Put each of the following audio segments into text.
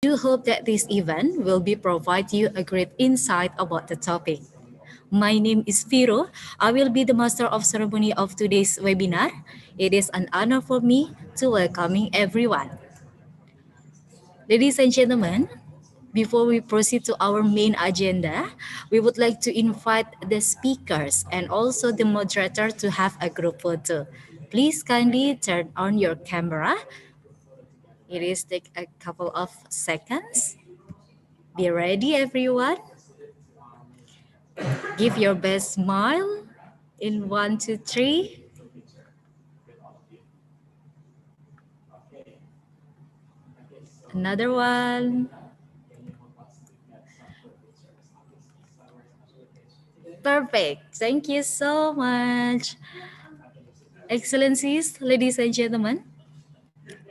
do hope that this event will be provide you a great insight about the topic. My name is Viro. I will be the master of ceremony of today's webinar. It is an honor for me to welcoming everyone. Ladies and gentlemen, before we proceed to our main agenda, we would like to invite the speakers and also the moderator to have a group photo. Please kindly turn on your camera. It is take a couple of seconds. Be ready, everyone. Give your best smile in one, two, three. Another one. Perfect. Thank you so much. Excellencies, ladies and gentlemen,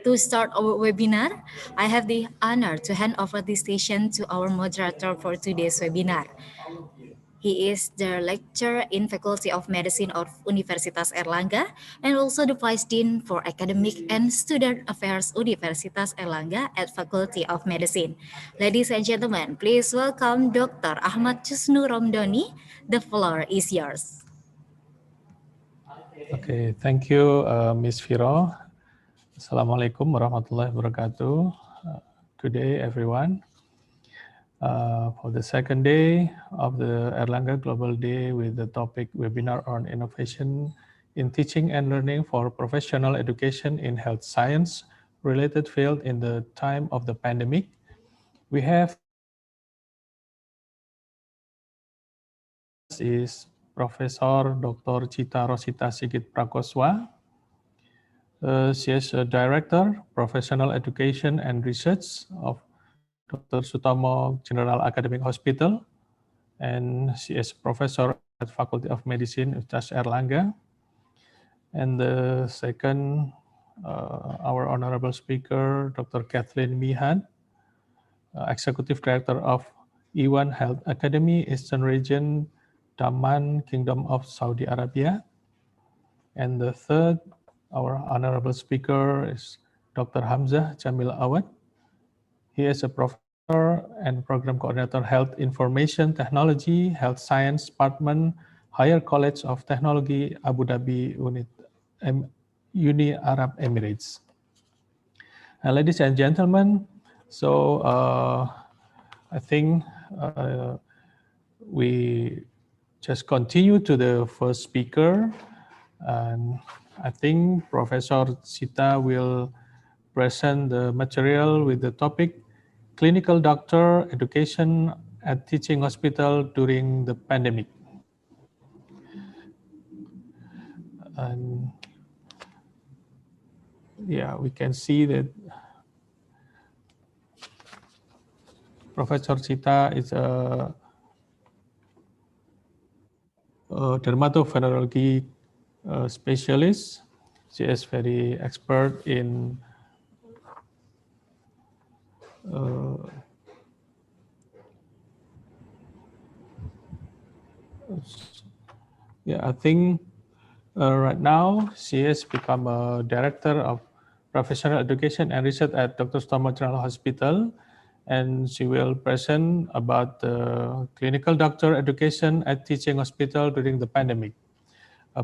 to start our webinar, I have the honor to hand over the station to our moderator for today's webinar. He is the lecturer in Faculty of Medicine of Universitas Erlangga and also the Vice Dean for Academic and Student Affairs Universitas Erlangga at Faculty of Medicine. Ladies and gentlemen, please welcome Dr. Ahmad Chusnu Romdoni. The floor is yours. Okay, thank you, Ms. Viro. Assalamualaikum warahmatullahi wabarakatuh. Good day, everyone. For the second day of the Erlangga Global Day with the topic webinar on innovation in teaching and learning for professional education in health science related field in the time of the pandemic, we have is Professor Dr. Cita Rosita Sigit Prakoswa. She is a Director, Professional Education and Research of Dr. Sutomo General Academic Hospital, and she is Professor at Faculty of Medicine, Universitas Erlangga. And the second, our Honorable Speaker, Dr. Kathleen Mihan, Executive Director of Iwan Health Academy, Eastern Region, Daman, Kingdom of Saudi Arabia. And the third, our Honorable Speaker is Dr. Hamzah Jamil Awad. He is a professor and program coordinator, Health Information Technology, Health Science Department, Higher College of Technology, Abu Dhabi, Uni Arab Emirates. And ladies and gentlemen, so I think we just continue to the first speaker, and I think Professor Sita will present the material with the topic Clinical Doctor Education at Teaching Hospital during the pandemic. And yeah, we can see that Professor Sita is a dermatovenerology specialist. She is very expert in yeah, I think right now she has become a director of professional education and research at Dr. Sutomo General Hospital, and she will present about the clinical doctor education at teaching hospital during the pandemic.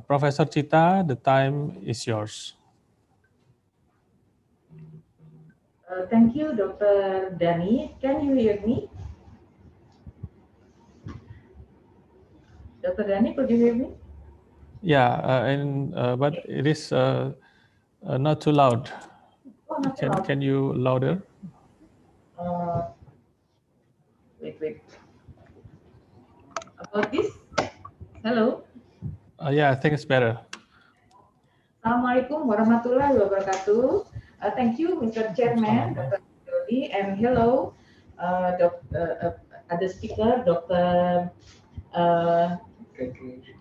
Professor Cita, the time is yours. Thank you, Dr. Dani. Can you hear me? Dr. Dani, could you hear me? Yeah, but it is not too loud. Oh, not too loud. Can you louder? Wait. About this? Hello? Yeah, I think it's better. Assalamualaikum warahmatullahi wabarakatuh. Thank you, Mr. Chairman, Dr. Dodi, and hello, other speaker, Dr.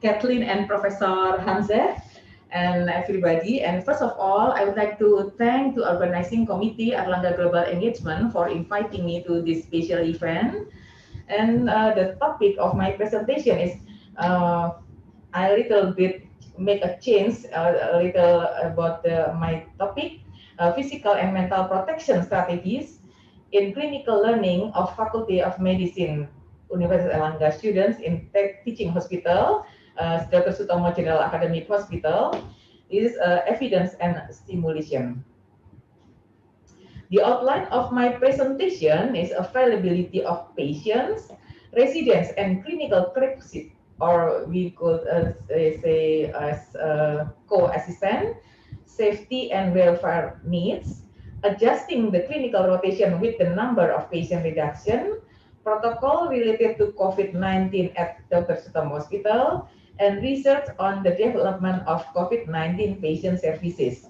Kathleen and Professor Hamzah, and everybody. And first of all, I would like to thank the organizing committee Erlangga Global Engagement for inviting me to this special event. And the topic of my presentation is a little bit make a change a little about my topic, physical and mental protection strategies in clinical learning of Faculty of Medicine, Universitas Airlangga students in teaching hospital, Dr. Sutomo General Academic Hospital, is evidence and stimulation. The outline of my presentation is availability of patients, residents, and clinical clerkship, or we could say as co-assistant, safety and welfare needs, adjusting the clinical rotation with the number of patient reduction, protocol related to COVID-19 at Dr. Sutomo Hospital, and research on the development of COVID-19 patient services.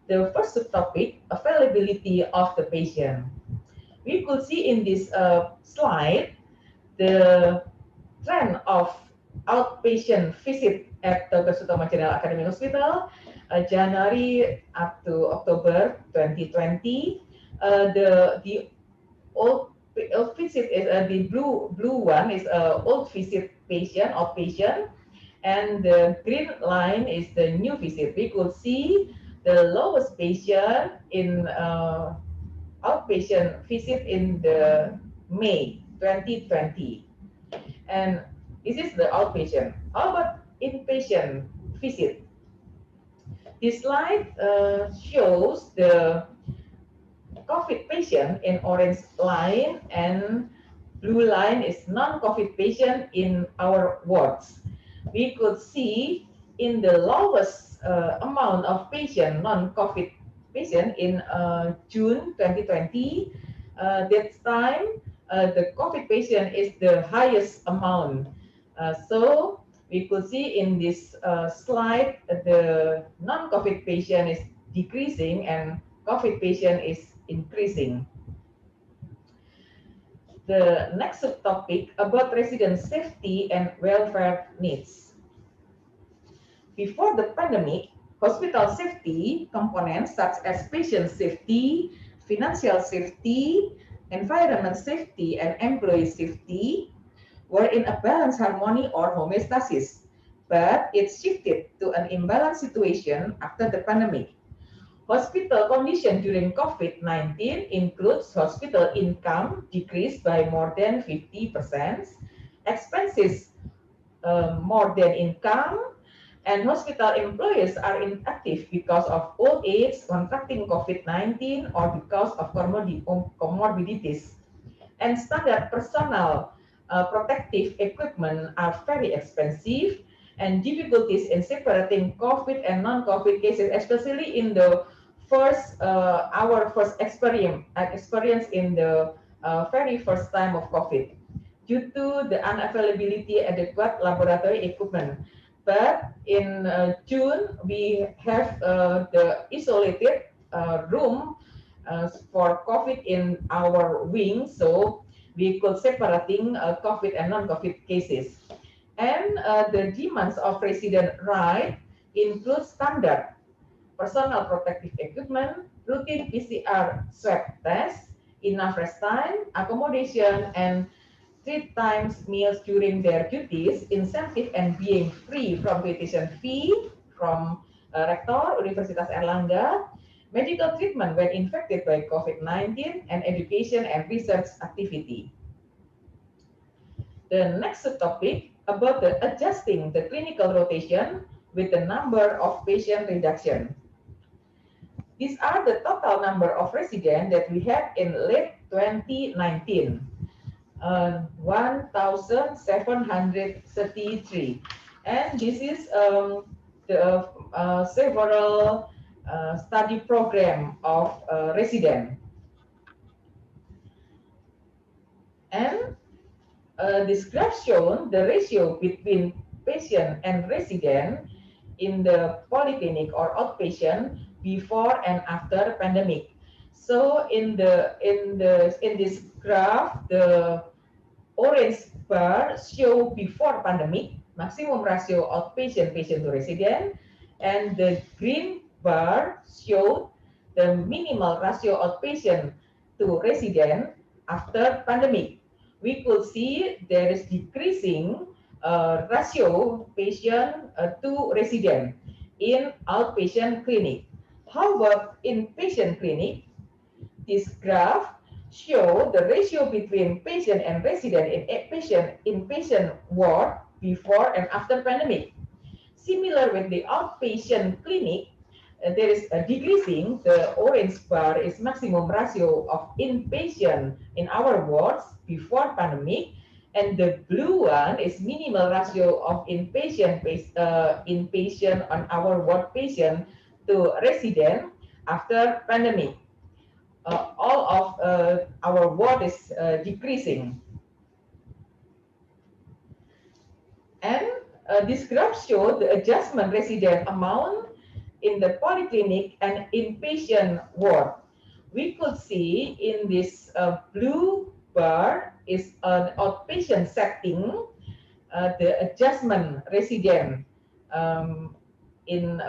The first subtopic, availability of the patient. We could see in this slide the trend of outpatient visit at Dr. Sutomo General Academic Hospital, January up to October 2020. The old visit is the blue one is old visit patient, outpatient, and the green line is the new visit. We could see the lowest patient in outpatient visit in the May 2020, and this is the outpatient. How about inpatient visit? This slide shows the COVID patient in orange line, and blue line is non-COVID patient in our wards. We could see in the lowest amount of patient, non-COVID patient in June 2020, that time the COVID patient is the highest amount. So we could see in this slide the non-COVID patient is decreasing and COVID patient is increasing. The next subtopic about resident safety and welfare needs. Before the pandemic, hospital safety components such as patient safety, financial safety, environment safety, and employee safety were in a balanced harmony or homeostasis, but it shifted to an imbalanced situation after the pandemic. Hospital condition during COVID-19 includes hospital income decreased by more than 50%, expenses more than income, and hospital employees are inactive because of old age, contracting COVID-19, or because of comorbidities. And standard personal protective equipment are very expensive, and difficulties in separating COVID and non-COVID cases, especially in the our first experience in the very first time of COVID, due to the unavailability adequate laboratory equipment. But in June, we have the isolated room for COVID in our wing, so we could separating COVID and non-COVID cases. And the demands of resident right include standard personal protective equipment, routine PCR swab test, enough rest time, accommodation, and 3 times meals during their duties, incentive, and being free from tuition fee from Rector Universitas Airlangga, medical treatment when infected by COVID-19, and education and research activity. The next topic about the adjusting the clinical rotation with the number of patient reduction. These are the total number of residents that we had in late 2019, 1,733. And this is the several study program of resident. And this graph shown the ratio between patient and resident in the polyclinic or outpatient before and after pandemic. So in this graph, the orange bar show before pandemic, maximum ratio outpatient patient to resident, and the green bar show the minimal ratio outpatient to resident after pandemic. We could see there is decreasing ratio patient to resident in outpatient clinic. How about inpatient clinic? This graph show the ratio between patient and resident in inpatient ward before and after pandemic. Similar with the outpatient clinic, there is a decreasing. The orange bar is maximum ratio of inpatient in our wards before pandemic, and the blue one is minimal ratio of inpatient on our ward patient to resident after pandemic. All of our ward is decreasing. And this graph shows the adjustment resident amount in the polyclinic and inpatient ward. We could see in this blue bar is an outpatient setting, the adjustment resident um, in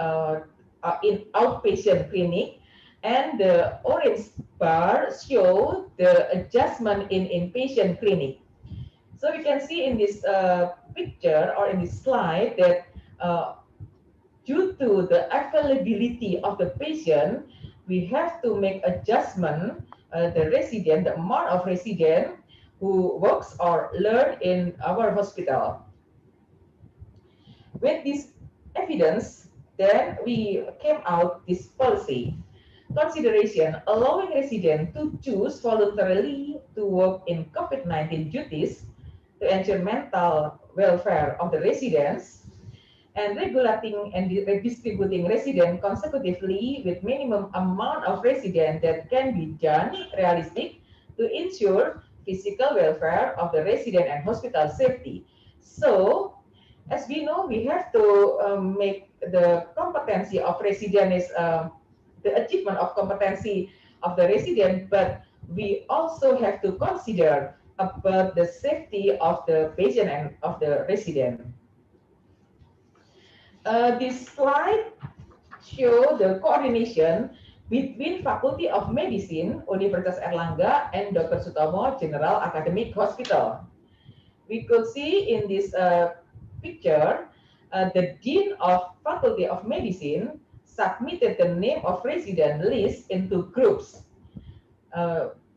outpatient clinic, and the orange bar show the adjustment in inpatient clinic. So we can see in this picture or in this slide that due to the availability of the patient, we have to make adjustment the resident, the amount of resident who works or learn in our hospital. With this evidence, then we came out this policy consideration allowing residents to choose voluntarily to work in COVID-19 duties to ensure mental welfare of the residents, and regulating and redistributing residents consecutively with minimum amount of residents that can be done realistic to ensure physical welfare of the resident and hospital safety. So, as we know, we have to make the competency of resident is the achievement of competency of the resident, but we also have to consider about the safety of the patient and of the resident. This slide shows the coordination between Faculty of Medicine, Universitas Airlangga, and Dr. Sutomo General Academic Hospital. We could see in this picture, the Dean of Faculty of Medicine submitted the name of resident list into groups.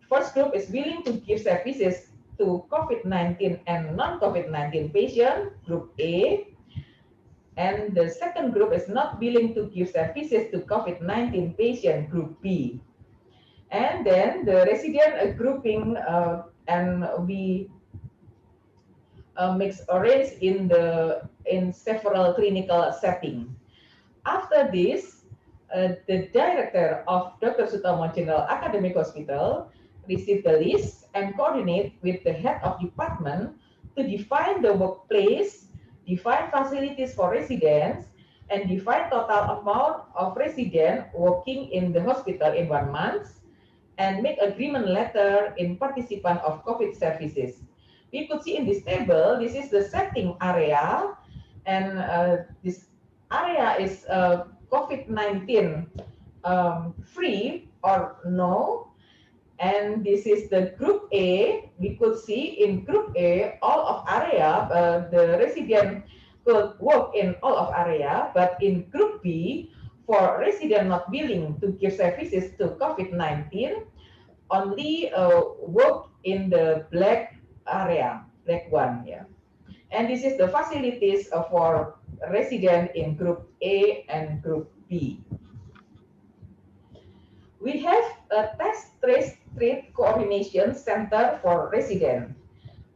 First group is willing to give services to COVID-19 and non-COVID-19 patient, group A. And the second group is not willing to give services to COVID-19 patient, group B. And then the resident grouping, and we mix orange in several clinical settings. After this, the director of Dr. Sutomo General Academic Hospital received the list and coordinate with the head of department to define the workplace, define facilities for residents, and define total amount of residents working in the hospital in 1 month, and make agreement letter in participant of COVID services. We could see in this table, this is the setting area, and this area is COVID-19 free or no. And this is the group A. We could see in group A, all of area, the resident could work in all of area, but in group B, for resident not willing to give services to COVID-19, only work in the black area, black one, yeah. And this is the facilities for resident in group A and group B. We have a test, trace, treat coordination center for residents.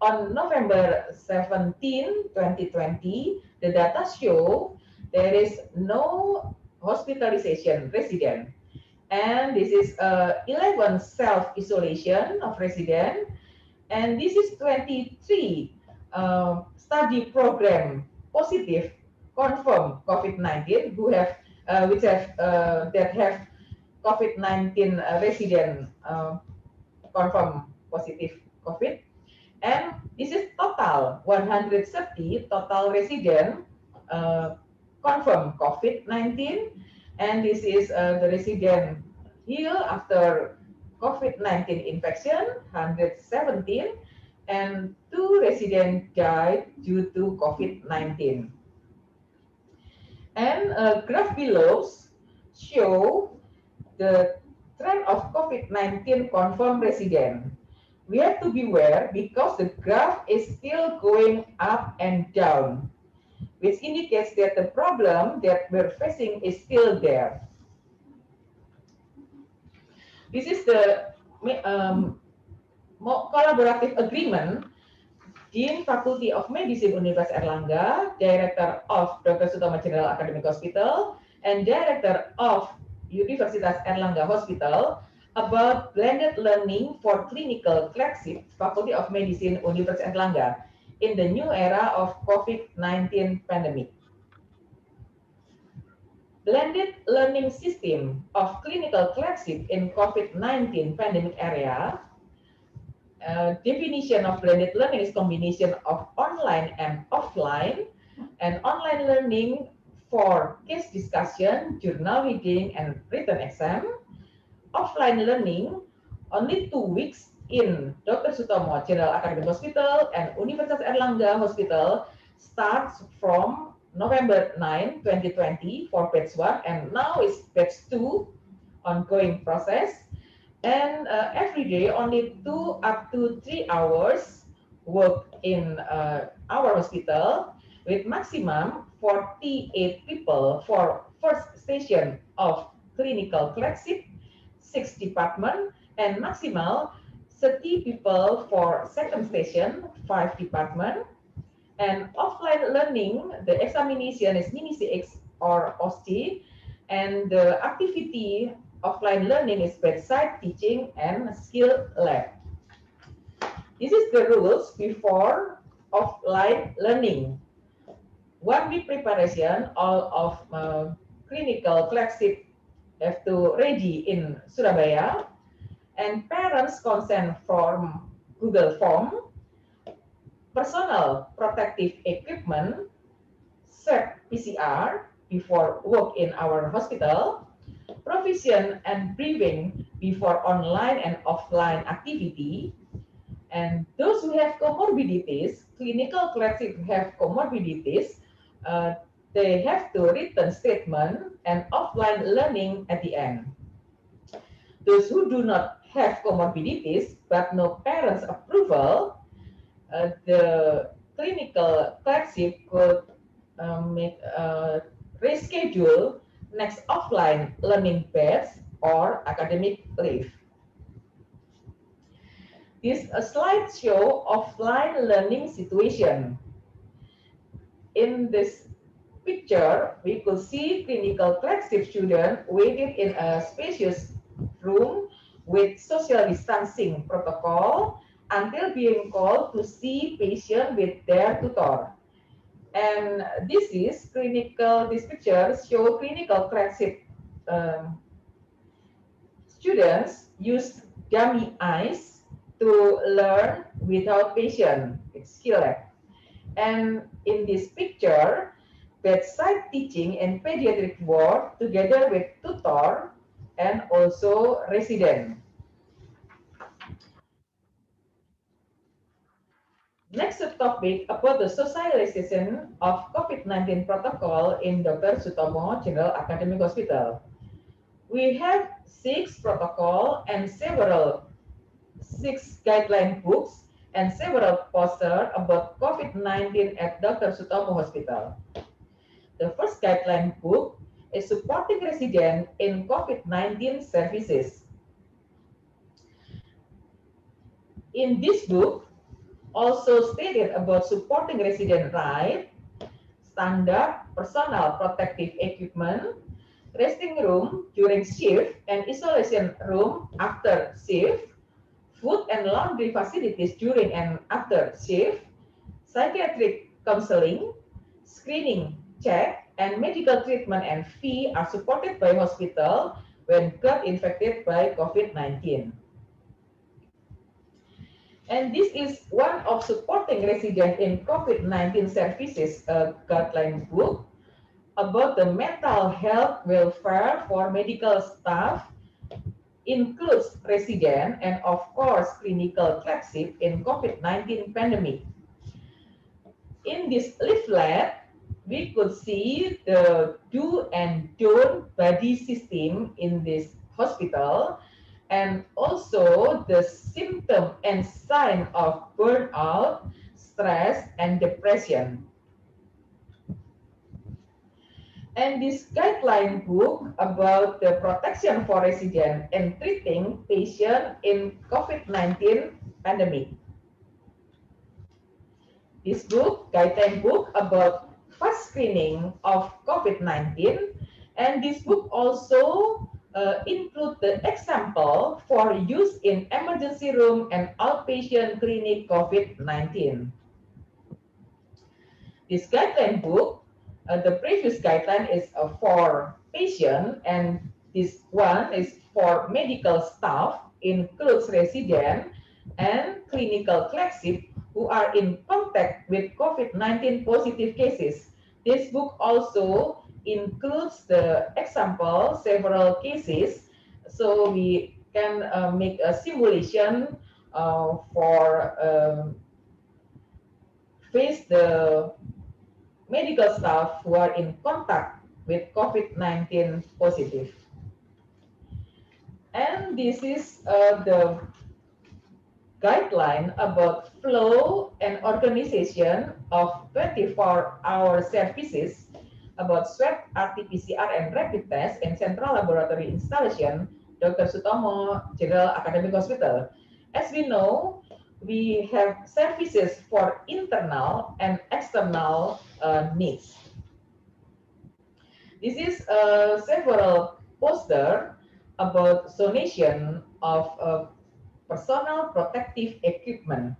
On November 17, 2020, the data show there is no hospitalization resident. And this is 11 self-isolation of resident. And this is 23 study program positive confirmed COVID-19 who have which have that have COVID-19 resident confirmed positive COVID, and this is total 130 total resident confirmed COVID-19, and this is the resident heal after COVID-19 infection 117, and 2 residents died due to COVID-19. And graph below show the trend of COVID-19 confirmed resident. We have to beware because the graph is still going up and down, which indicates that the problem that we're facing is still there. This is the collaborative agreement. Dean Faculty of Medicine Universitas Airlangga, Director of Dr. Sutomo General Academic Hospital, and Director of Universitas Airlangga Hospital about blended learning for clinical flagship Faculty of Medicine Universitas Airlangga in the new era of COVID-19 pandemic. Blended learning system of clinical flagship in COVID-19 pandemic area. Definition of blended learning is combination of online and offline, and online learning for case discussion, journal reading, and written exam. Offline learning only 2 weeks in Dr. Sutomo General Academic Hospital and Universitas Airlangga Hospital starts from November 9, 2020 for batch 1, and now is batch 2 ongoing process. And every day only 2 up to 3 hours work in our hospital with maximum 48 people for first station of clinical flagship, 6 department, and maximal 30 people for second station, 5 department. And offline learning, the examination is mini CX or OSCE, and the activity offline learning is bedside teaching and skill lab. This is the rules before offline learning. 1 week preparation, all of clinical flagship have to ready in Surabaya, and parents consent from Google Form, personal protective equipment, swab PCR before work in our hospital, provision and briefing before online and offline activity, and those who have comorbidities, clinical flagship have comorbidities, they have to written statement and offline learning at the end. Those who do not have comorbidities but no parents' approval, the clinical flagship could reschedule next offline learning batch or academic leave. This is a slideshow offline learning situation. In this picture, we could see clinical flagship student waiting in a spacious room with social distancing protocol until being called to see patient with their tutor. And this picture show clinical flagship students use dummy eyes to learn without patient. It's skill lab. And in this picture, bedside teaching in pediatric ward together with tutor and also resident. Next topic about the socialization of COVID-19 protocol in Dr. Sutomo General Academic Hospital. We have 6 protocol and 6 guideline books and several posters about COVID-19 at Dr. Sutomo Hospital. The first guideline book is supporting resident in COVID-19 services. In this book, also stated about supporting resident right, standard personal protective equipment, resting room during shift and isolation room after shift, food and laundry facilities during and after shift, psychiatric counseling, screening, check, and medical treatment and fee are supported by hospital when got infected by COVID-19. And this is one of supporting resident in COVID-19 services guideline book about the mental health welfare for medical staff, includes resident and of course clinical flagship in COVID-19 pandemic. In this leaflet, we could see the do and don't body system in this hospital. and also the symptom and sign of burnout, stress, and depression. And this guideline book about the protection for resident and treating patient in COVID-19 pandemic. This book, guideline book about fast screening of COVID-19, and this book also include the example for use in emergency room and outpatient clinic COVID-19. This guideline book, the previous guideline is for patient, and this one is for medical staff, includes resident and clinical clerkship who are in contact with COVID-19 positive cases. This book also includes the example, several cases, so we can make a simulation for face the medical staff who are in contact with COVID-19 positive. And this is the guideline about flow and organization of 24-hour services about swab, RT-PCR, and rapid test in central laboratory installation, Dr. Sutomo General Academic Hospital. As we know, we have services for internal and external needs. This is several poster about donation of personal protective equipment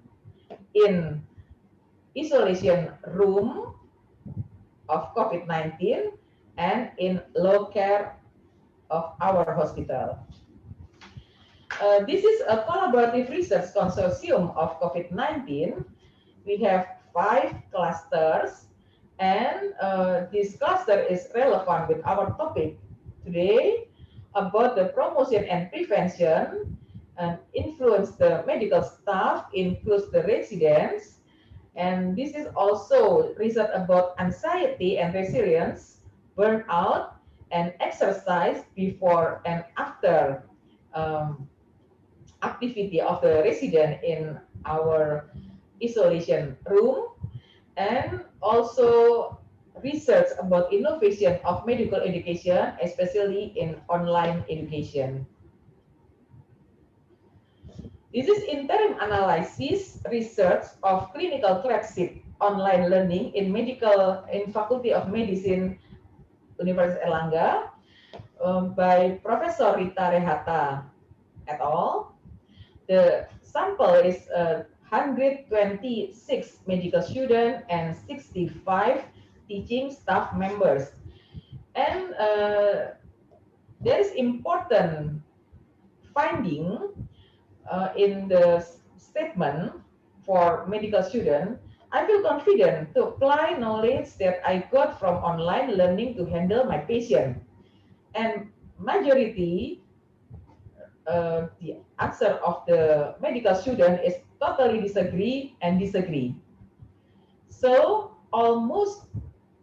in isolation room of COVID-19 and in low care of our hospital. This is a collaborative research consortium of COVID-19. We have 5 clusters, and this cluster is relevant with our topic today about the promotion and prevention and influence the medical staff, includes the residents, and this is also research about anxiety and resilience, burnout, and exercise before and after activity of the resident in our isolation room, and also research about innovation of medical education, especially in online education. This is interim analysis research of clinical clerkship online learning in Faculty of Medicine, Universitas Erlangga, by Professor Rita Rehata et al. The sample is 126 medical students and 65 teaching staff members. And there is important finding in the statement for medical student. I feel confident to apply knowledge that I got from online learning to handle my patient. And majority, the answer of the medical student is totally disagree and disagree. So almost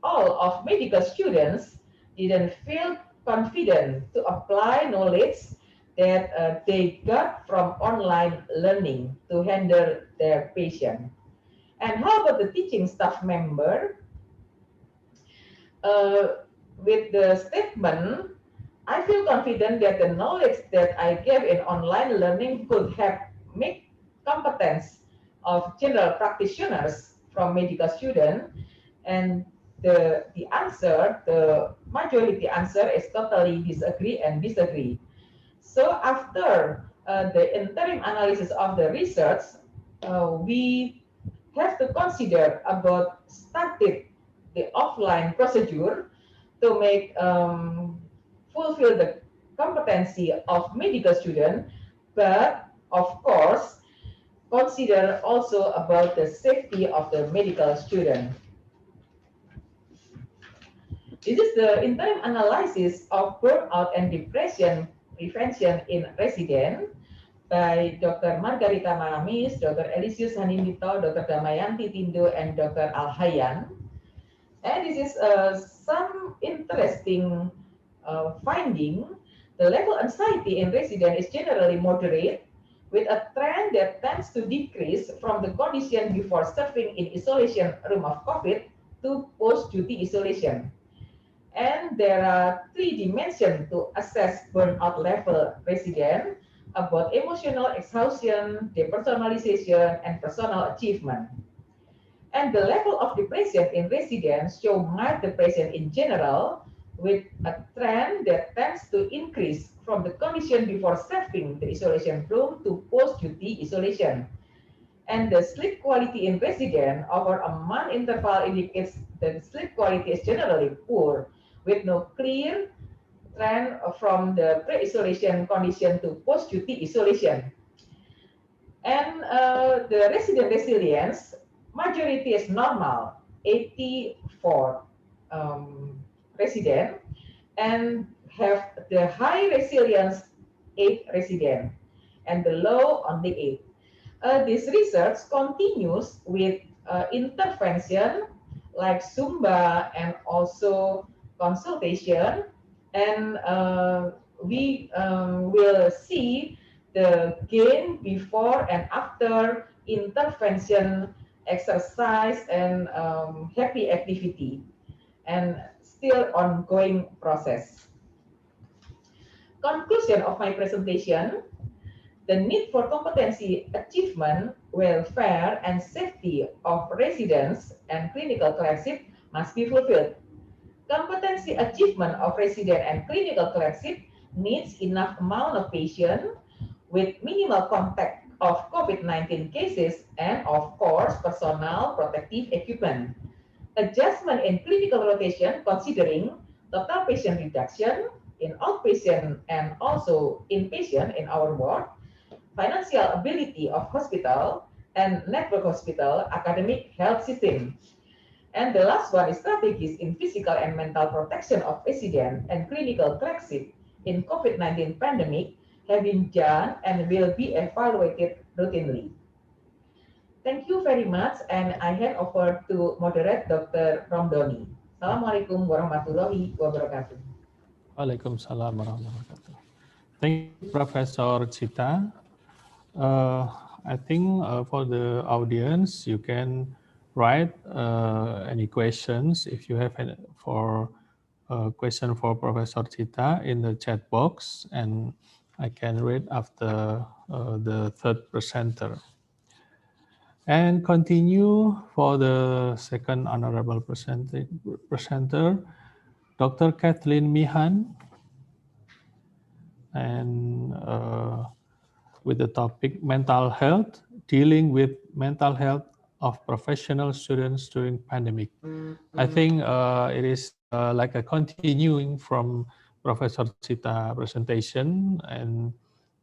all of medical students didn't feel confident to apply knowledge that they got from online learning to handle their patient. And how about the teaching staff member? With the statement, I feel confident that the knowledge that I gave in online learning could have made competence of general practitioners from medical students. And the answer, the majority answer is totally disagree and disagree. So after the interim analysis of the research, we have to consider about started the offline procedure to make fulfill the competency of medical student, but of course consider also about the safety of the medical student. This is the interim analysis of burnout and depression prevention in resident by Dr. Margarita Maramis, Dr. Elisius Hanindito, Dr. Damayanti Tindo, and Dr. Alhayan. And this is some interesting finding The level of anxiety in residents is generally moderate, with a trend that tends to decrease from the condition before serving in isolation room of COVID to post-duty isolation. And there are three dimensions to assess burnout level resident about emotional exhaustion, depersonalization, and personal achievement. And the level of depression in residents show mild depression in general, with a trend that tends to increase from the condition before serving the isolation room to post-duty isolation. And the sleep quality in resident over a month interval indicates that sleep quality is generally poor, with no clear trend from the pre-isolation condition to post-duty isolation. And the resident resilience, majority is normal, 84 resident, and have the high resilience 8 resident, and the low only 8. This research continues with intervention like Zumba and also consultation, and we will see the gain before and after intervention, exercise, and happy activity, and still ongoing process. Conclusion of my presentation: the need for competency achievement, welfare, and safety of residents and clinical clerkship must be fulfilled. Competency achievement of resident and clinical clerkship needs enough amount of patient with minimal contact of COVID-19 cases and, of course, personal protective equipment. Adjustment in clinical rotation considering total patient reduction in outpatient and also inpatient in our ward, financial ability of hospital and network hospital, academic health system. And the last one is strategies in physical and mental protection of resident and clinical clerkship in COVID-19 pandemic have been done and will be evaluated routinely. Thank you very much, and I hand over to moderate Dr. Romdoni. Assalamualaikum warahmatullahi wabarakatuh. Waalaikumsalam warahmatullahi wabarakatuh. Thank you, Professor Chita. I think for the audience, you can write any questions if you have any for question for Professor Chita in the chat box, and I can read after the third presenter. And continue for the second honorable presenter, Dr. Kathleen Mihan, and with the topic mental health, dealing with mental health of professional students during pandemic. I think it is like a continuing from Professor Chita presentation, and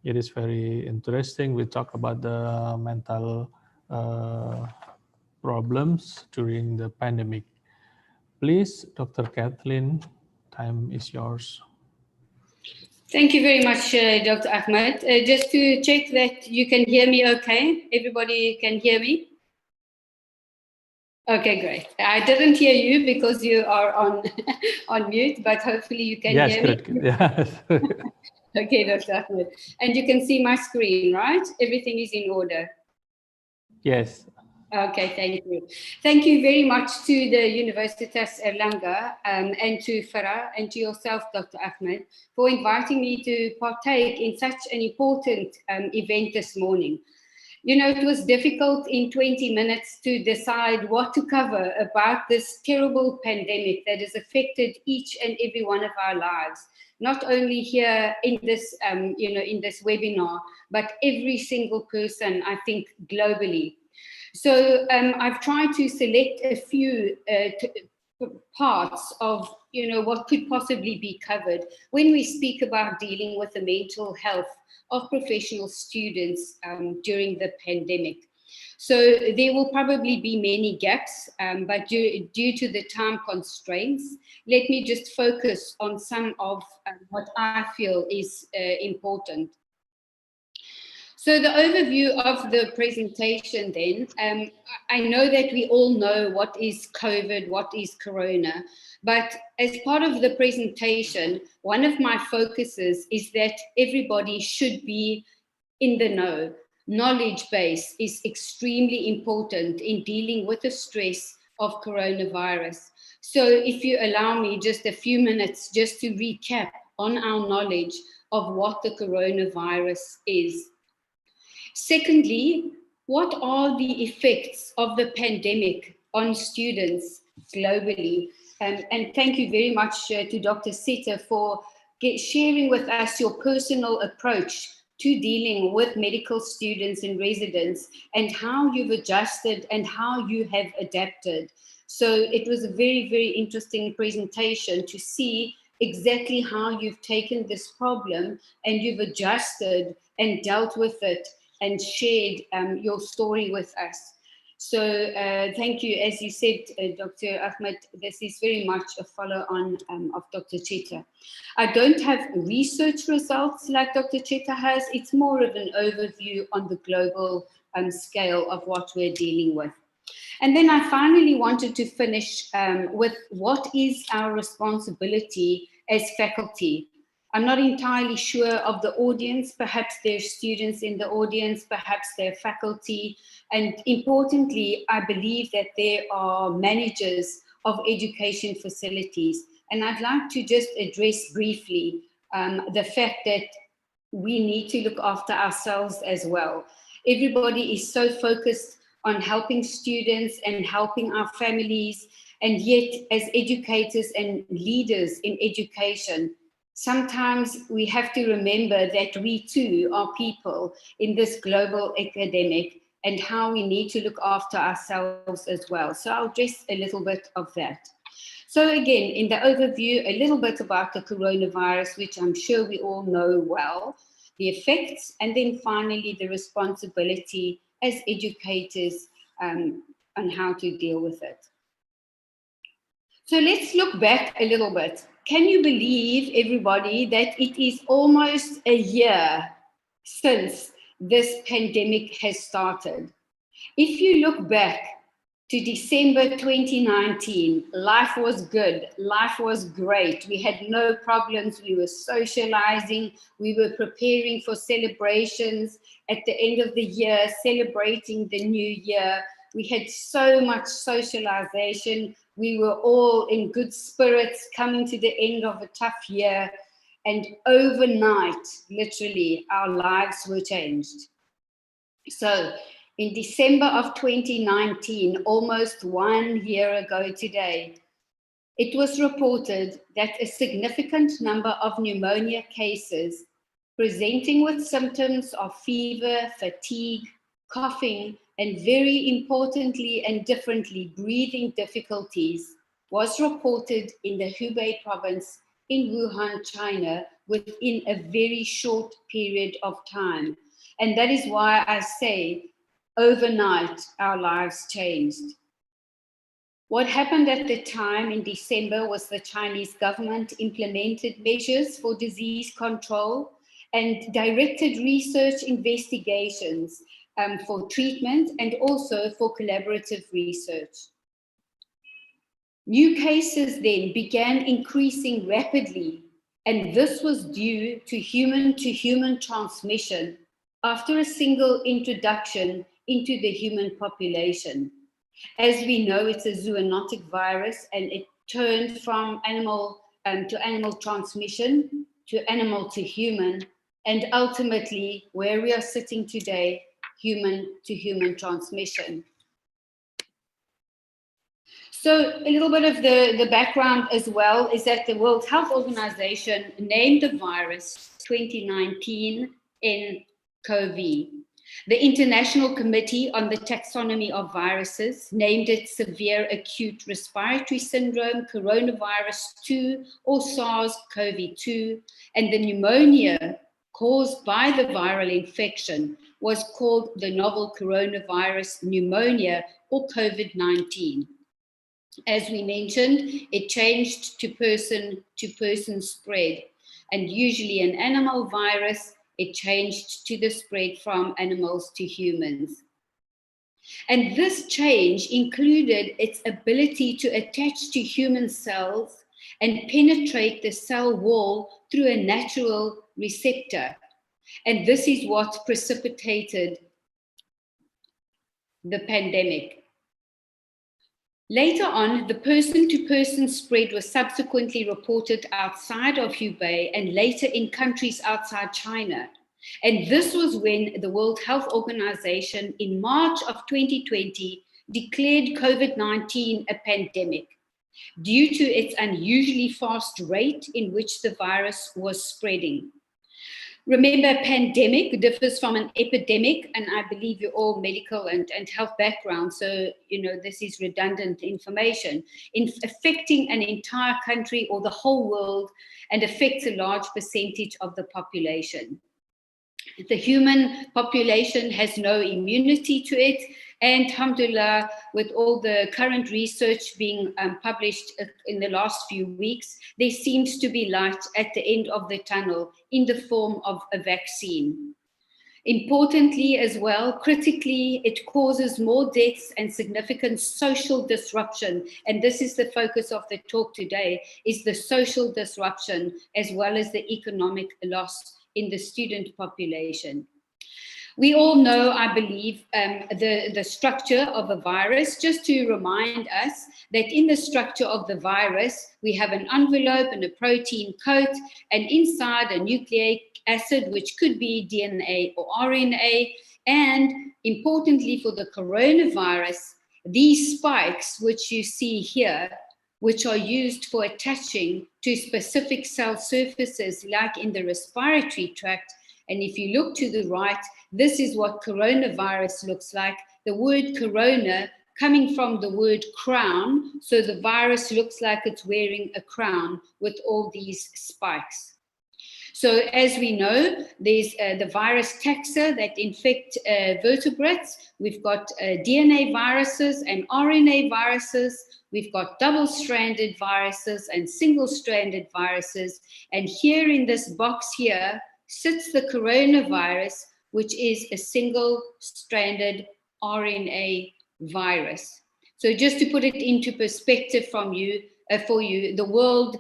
it is very interesting. We talk about the mental problems during the pandemic. Please, Dr. Kathleen, time is yours. Thank you very much, Dr. Ahmed. Just to check that you can hear me okay. Everybody can hear me? Okay, great. I didn't hear you because you are on, on mute, but hopefully you can hear me. Yes. Okay, Dr. Ahmed. And you can see my screen, right? Everything is in order. Yes. Okay, thank you. Thank you very much to the Universitas Erlangga and to Farah and to yourself, Dr. Ahmed, for inviting me to partake in such an important event this morning. You know, it was difficult in 20 minutes to decide what to cover about this terrible pandemic that has affected each and every one of our lives, not only here in this, in this webinar, but every single person, I think, globally. So I've tried to select a few parts of, what could possibly be covered when we speak about dealing with the mental health of professional students during the pandemic. So there will probably be many gaps, but due to the time constraints, let me just focus on some of what I feel is important. So the overview of the presentation then, I know that we all know what is COVID, what is Corona, but as part of the presentation, one of my focuses is that everybody should be in the know. Knowledge base is extremely important in dealing with the stress of coronavirus. So if you allow me just a few minutes just to recap on our knowledge of what the coronavirus is. Secondly, what are the effects of the pandemic on students globally? And thank you very much to Dr. Sita for sharing with us your personal approach to dealing with medical students and residents and how you've adjusted and how you have adapted. So it was a very, very interesting presentation to see exactly how you've taken this problem and you've adjusted and dealt with it and shared your story with us. So thank you. As you said, Dr. Ahmed, this is very much a follow-on of Dr. Cheta. I don't have research results like Dr. Cheta has. It's more of an overview on the global scale of what we're dealing with. And then I finally wanted to finish with what is our responsibility as faculty. I'm not entirely sure of the audience. Perhaps there's students in the audience, perhaps they're faculty. And importantly, I believe that there are managers of education facilities. And I'd like to just address briefly the fact that we need to look after ourselves as well. Everybody is so focused on helping students and helping our families. And yet, as educators and leaders in education, sometimes we have to remember that we too are people in this global epidemic and how we need to look after ourselves as well. So I'll address a little bit of that. So again, in the overview, a little bit about the coronavirus, which I'm sure we all know well, the effects, and then finally the responsibility as educators on how to deal with it. So let's look back a little bit. Can you believe, everybody, that it is almost a year since this pandemic has started? If you look back to December 2019, life was good, life was great. We had no problems, we were socializing, we were preparing for celebrations at the end of the year, celebrating the new year. We had so much socialization. We were all in good spirits coming to the end of a tough year. And overnight, literally, our lives were changed. So in December of 2019, almost 1 year ago today, it was reported that a significant number of pneumonia cases presenting with symptoms of fever, fatigue, coughing, and very importantly and differently, breathing difficulties was reported in the Hubei province in Wuhan, China, within a very short period of time. And that is why I say, overnight, our lives changed. What happened at the time in December was the Chinese government implemented measures for disease control and directed research investigations for treatment and also for collaborative research. New cases then began increasing rapidly, and this was due to human transmission after a single introduction into the human population. As we know, it's a zoonotic virus, and it turned from animal to animal transmission, to animal to human, and ultimately, where we are sitting today, human to human transmission. So a little bit of the background as well is that the World Health Organization named the virus 2019 nCoV. The International Committee on the Taxonomy of Viruses named it Severe Acute Respiratory Syndrome, Coronavirus 2, or SARS-CoV-2, and the pneumonia caused by the viral infection was called the novel coronavirus pneumonia, or COVID-19. As we mentioned, it changed to person spread, and usually an animal virus it changed to the spread from animals to humans. And this change included its ability to attach to human cells and penetrate the cell wall through a natural receptor. And this is what precipitated the pandemic. Later on, the person-to-person spread was subsequently reported outside of Hubei and later in countries outside China. And this was when the World Health Organization in March of 2020 declared COVID-19 a pandemic due to its unusually fast rate in which the virus was spreading. Remember, a pandemic differs from an epidemic, and I believe you're all medical and health background, so this is redundant information, in affecting an entire country or the whole world and affects a large percentage of the population. The human population has no immunity to it, and alhamdulillah, with all the current research being published in the last few weeks, there seems to be light at the end of the tunnel in the form of a vaccine. Importantly as well, critically, it causes more deaths and significant social disruption. And this is the focus of the talk today, is the social disruption as well as the economic loss in the student population. We all know, I believe, the structure of a virus. Just to remind us that in the structure of the virus, we have an envelope and a protein coat, and inside a nucleic acid, which could be DNA or RNA. And importantly for the coronavirus, these spikes, which you see here, which are used for attaching to specific cell surfaces, like in the respiratory tract. And if you look to the right, this is what coronavirus looks like. The word corona coming from the word crown. So the virus looks like it's wearing a crown with all these spikes. So as we know, there's the virus taxa that infect vertebrates. We've got DNA viruses and RNA viruses. We've got double-stranded viruses and single-stranded viruses. And here in this box here sits the coronavirus, which is a single-stranded RNA virus. So just to put it into perspective for you, the world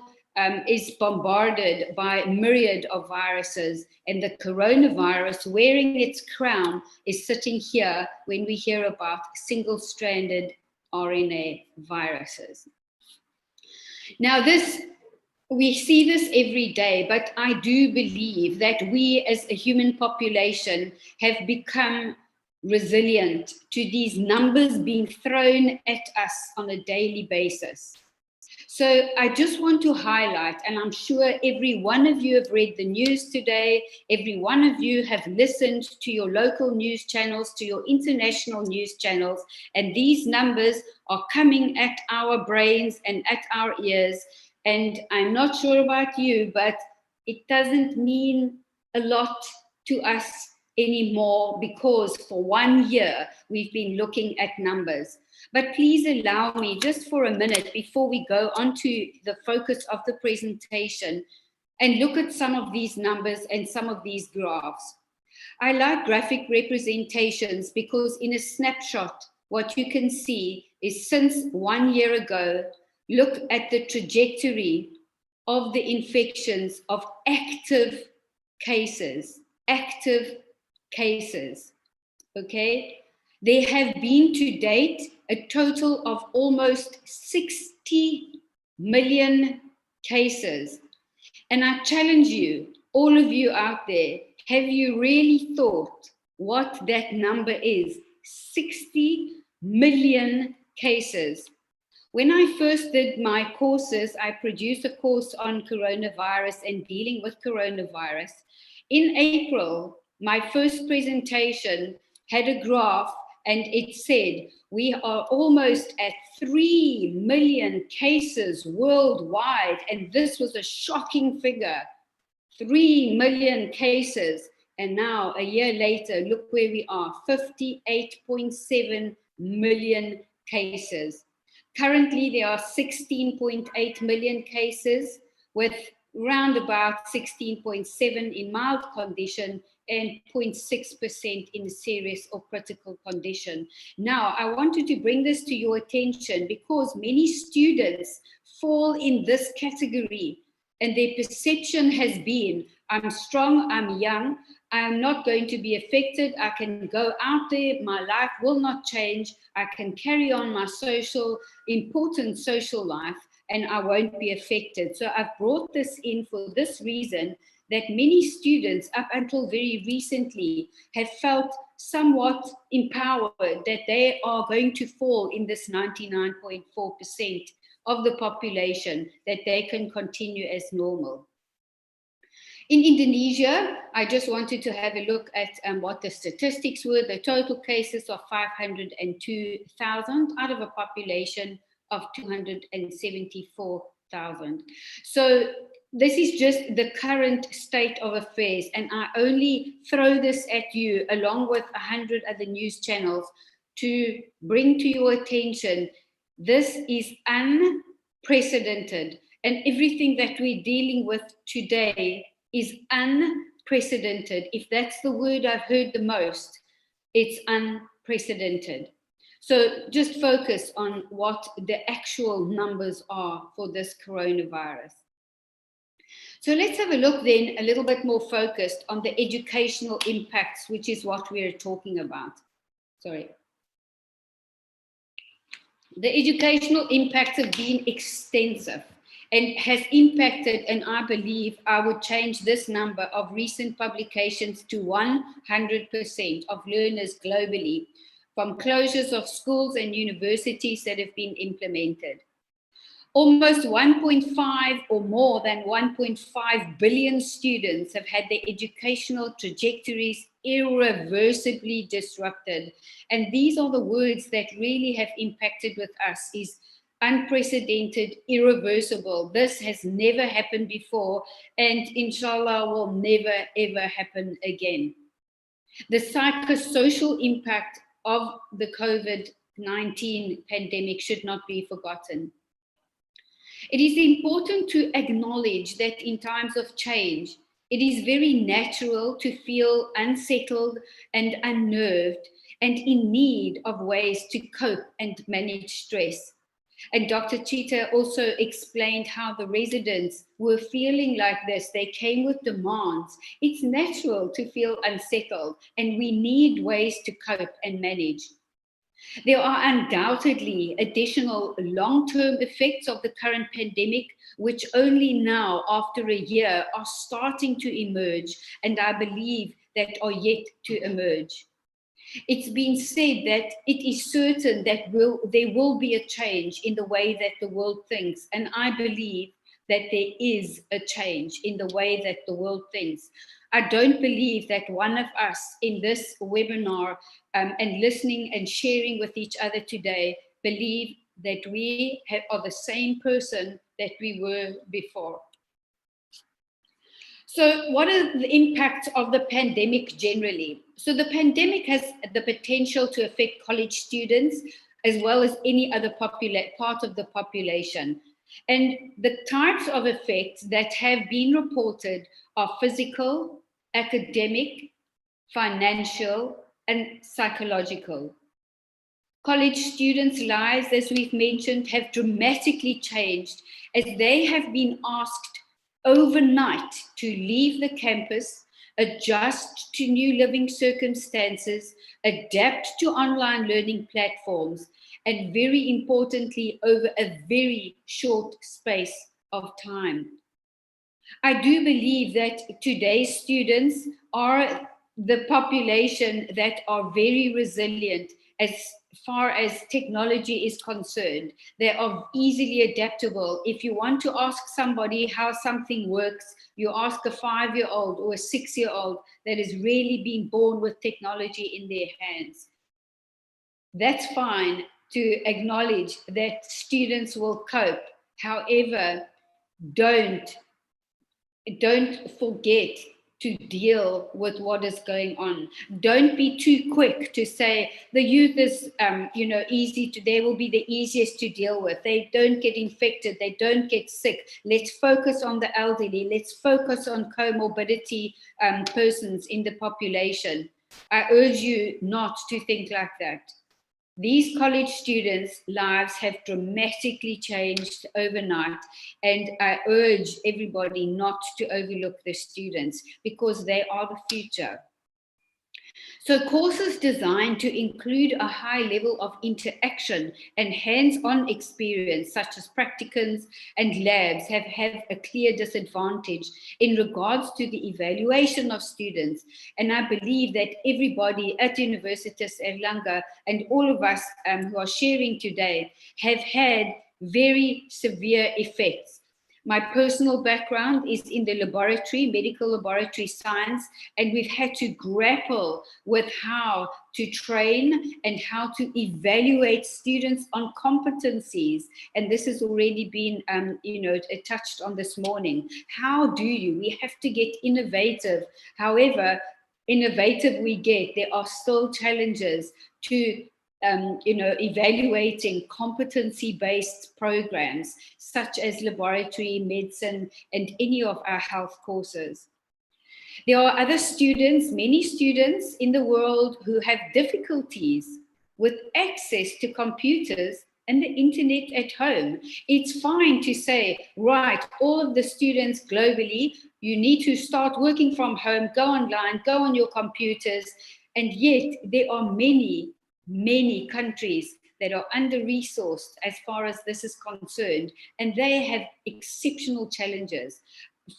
is bombarded by a myriad of viruses, and the coronavirus wearing its crown is sitting here when we hear about single-stranded RNA viruses. Now we see this every day, but I do believe that we as a human population have become resilient to these numbers being thrown at us on a daily basis. So I just want to highlight, and I'm sure every one of you have read the news today, every one of you have listened to your local news channels, to your international news channels, and these numbers are coming at our brains and at our ears. And I'm not sure about you, but it doesn't mean a lot to us anymore, because for 1 year we've been looking at numbers. But please allow me just for a minute before we go on to the focus of the presentation and look at some of these numbers and some of these graphs. I like graphic representations because in a snapshot, what you can see is since 1 year ago, look at the trajectory of the infections of active cases, okay? There have been to date a total of almost 60 million cases. And I challenge you, all of you out there, have you really thought what that number is? 60 million cases. When I first did my courses, I produced a course on coronavirus and dealing with coronavirus. In April, my first presentation had a graph, and it said, we are almost at 3 million cases worldwide. And this was a shocking figure, 3 million cases. And now, a year later, look where we are, 58.7 million cases. Currently, there are 16.8 million cases with round about 16.7 in mild condition and 0.6% in serious or critical condition. Now, I wanted to bring this to your attention because many students fall in this category and their perception has been, I'm strong, I'm young, I'm not going to be affected, I can go out there, my life will not change, I can carry on my important social life, and I won't be affected. So I've brought this in for this reason, that many students up until very recently have felt somewhat empowered that they are going to fall in this 99.4% of the population, that they can continue as normal. In Indonesia, I just wanted to have a look at what the statistics were. The total cases of 502,000 out of a population of 274,000. So this is just the current state of affairs, and I only throw this at you along with 100 other news channels to bring to your attention this is unprecedented, and everything that we're dealing with today is unprecedented. If that's the word I've heard the most, it's unprecedented. So just focus on what the actual numbers are for this coronavirus. So let's have a look then a little bit more focused on the educational impacts, which is what we're talking about. Sorry. The educational impacts have been extensive and has impacted, and I believe I would change this number of recent publications to 100% of learners globally, from closures of schools and universities that have been implemented. Almost 1.5 or more than 1.5 billion students have had their educational trajectories irreversibly disrupted. And these are the words that really have impacted with us, is unprecedented, irreversible. This has never happened before, and inshallah will never ever happen again. The psychosocial impact of the COVID-19 pandemic should not be forgotten. It is important to acknowledge that in times of change, it is very natural to feel unsettled and unnerved and in need of ways to cope and manage stress. And Dr. Chita also explained how the residents were feeling like this. They came with demands. It's natural to feel unsettled, and we need ways to cope and manage. There are undoubtedly additional long-term effects of the current pandemic, which only now, after a year, are starting to emerge, and I believe that are yet to emerge. It's been said that it is certain that there will be a change in the way that the world thinks, and I believe that there is a change in the way that the world thinks. I don't believe that one of us in this webinar and listening and sharing with each other today believe that we are the same person that we were before. So what are the impacts of the pandemic generally? So the pandemic has the potential to affect college students as well as any other part of the population. And the types of effects that have been reported are physical, academic, financial, and psychological. College students' lives, as we've mentioned, have dramatically changed as they have been asked overnight to leave the campus, adjust to new living circumstances, adapt to online learning platforms, and very importantly, over a very short space of time. I do believe that today's students are the population that are very resilient as far as technology is concerned. They are easily adaptable. If you want to ask somebody how something works, you ask a 5-year-old or a 6-year-old that has really been born with technology in their hands. That's fine to acknowledge that students will cope. However, don't forget to deal with what is going on. Don't be too quick to say the youth is, easy to, they will be the easiest to deal with. They don't get infected, they don't get sick. Let's focus on the elderly. Let's focus on comorbidity persons in the population. I urge you not to think like that. These college students' lives have dramatically changed overnight, and I urge everybody not to overlook the students because they are the future. So courses designed to include a high level of interaction and hands-on experience, such as practicums and labs, have a clear disadvantage in regards to the evaluation of students. And I believe that everybody at Universitas Erlangga and all of us who are sharing today have had very severe effects. My personal background is in the laboratory, medical laboratory science, and we've had to grapple with how to train and how to evaluate students on competencies. And this has already been, touched on this morning. How do you? We have to get innovative. However innovative we get, there are still challenges to evaluating competency-based programs such as laboratory, medicine, and any of our health courses. There are other students, many students in the world who have difficulties with access to computers and the internet at home. It's fine to say, right, all of the students globally, you need to start working from home, go online, go on your computers, and yet there are many countries that are under-resourced as far as this is concerned, and they have exceptional challenges.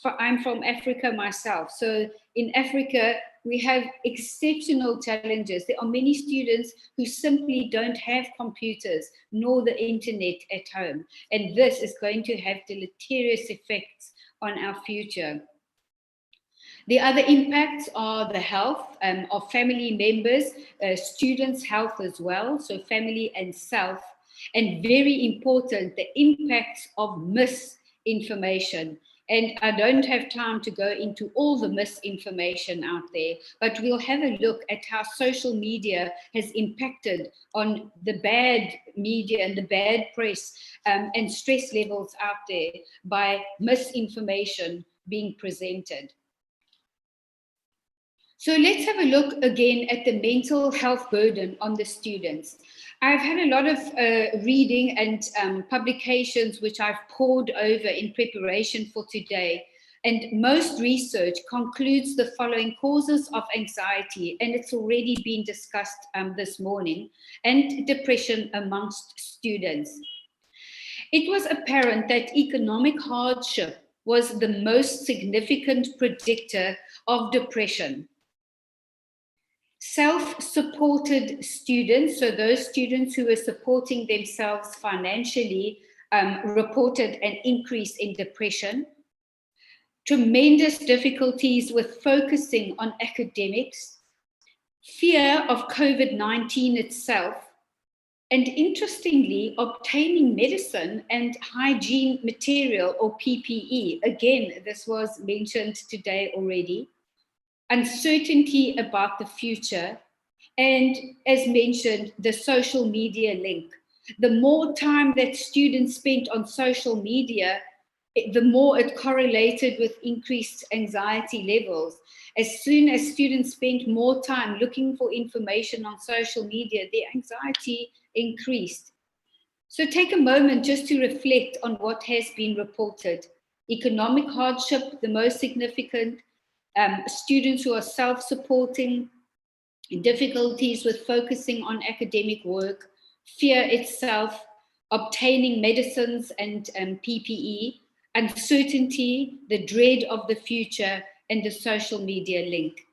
I'm from Africa myself, so in Africa we have exceptional challenges. There are many students who simply don't have computers nor the internet at home, and this is going to have deleterious effects on our future. The other impacts are the health of family members, students' health as well, so family and self, and very important, the impacts of misinformation. And I don't have time to go into all the misinformation out there, but we'll have a look at how social media has impacted on the bad media and the bad press and stress levels out there by misinformation being presented. So let's have a look again at the mental health burden on the students. I've had a lot of reading and publications which I've pored over in preparation for today. And most research concludes the following causes of anxiety, and it's already been discussed this morning, and depression amongst students. It was apparent that economic hardship was the most significant predictor of depression. Self-supported students, so those students who were supporting themselves financially, reported an increase in depression. Tremendous difficulties with focusing on academics, fear of COVID-19 itself, and interestingly, obtaining medicine and hygiene material or PPE. Again, this was mentioned today already. Uncertainty about the future, and as mentioned, the social media link. The more time that students spent on social media, the more it correlated with increased anxiety levels. As soon as students spent more time looking for information on social media, their anxiety increased. So take a moment just to reflect on what has been reported. Economic hardship, the most significant, students who are self-supporting, difficulties with focusing on academic work, fear itself, obtaining medicines and PPE, uncertainty, the dread of the future, and the social media link.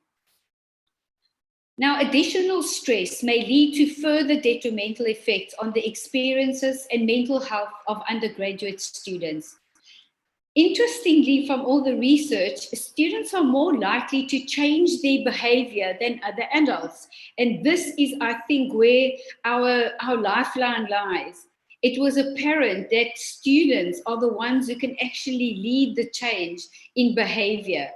Now, additional stress may lead to further detrimental effects on the experiences and mental health of undergraduate students. Interestingly, from all the research, students are more likely to change their behavior than other adults. And this is, I think, where our lifeline lies. It was apparent that students are the ones who can actually lead the change in behavior.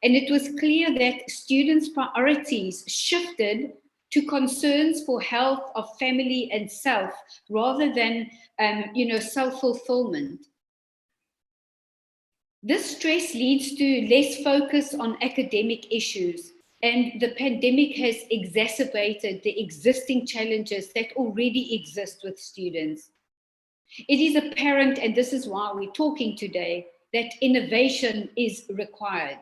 And it was clear that students' priorities shifted to concerns for health of family and self rather than, self-fulfillment. This stress leads to less focus on academic issues, and the pandemic has exacerbated the existing challenges that already exist with students. It is apparent, and this is why we're talking today, that innovation is required.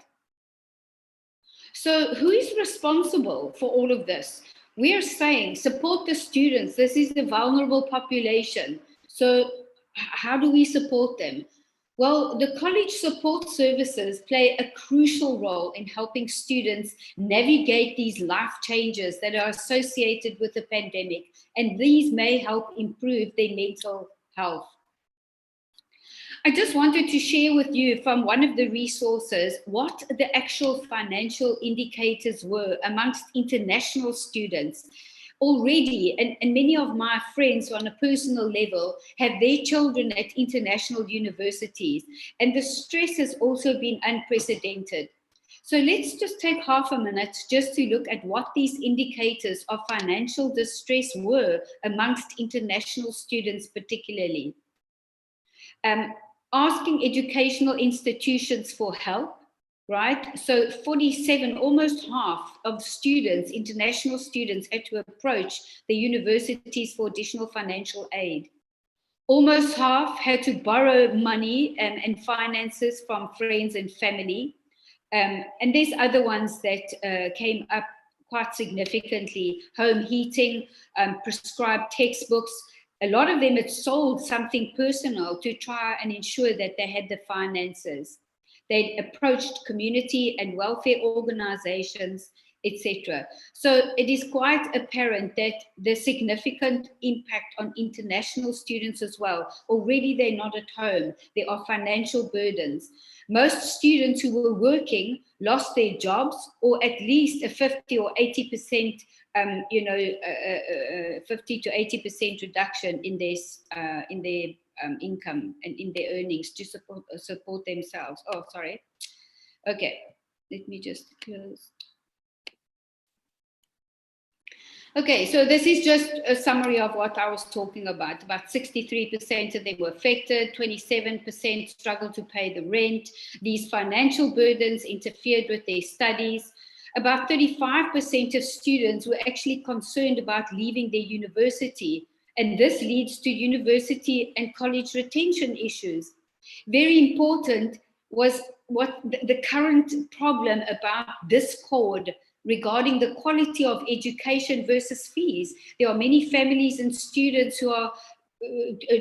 So who is responsible for all of this? We are saying support the students. This is a vulnerable population. So how do we support them? Well, the college support services play a crucial role in helping students navigate these life changes that are associated with the pandemic, and these may help improve their mental health. I just wanted to share with you from one of the resources what the actual financial indicators were amongst international students. Already, and many of my friends on a personal level have their children at international universities, and the stress has also been unprecedented. So let's just take half a minute just to look at what these indicators of financial distress were amongst international students particularly. Asking educational institutions for help, right? So 47, almost half of students, international students, had to approach the universities for additional financial aid. Almost half had to borrow money and finances from friends and family. And there's other ones that came up quite significantly: home heating, prescribed textbooks. A lot of them had sold something personal to try and ensure that they had the finances. They'd approached community and welfare organizations, etc. So it is quite apparent that the significant impact on international students as well. Already they're not at home. There are financial burdens. Most students who were working lost their jobs, or at least a 50 or 80%, 50 to 80% reduction in their income and in their earnings to support themselves. Oh, sorry. Okay, let me just close. Okay, so this is just a summary of what I was talking about. About 63% of them were affected, 27% struggled to pay the rent. These financial burdens interfered with their studies. About 35% of students were actually concerned about leaving their university, and this leads to university and college retention issues. Very important was what the current problem about discord regarding the quality of education versus fees. There are many families and students who are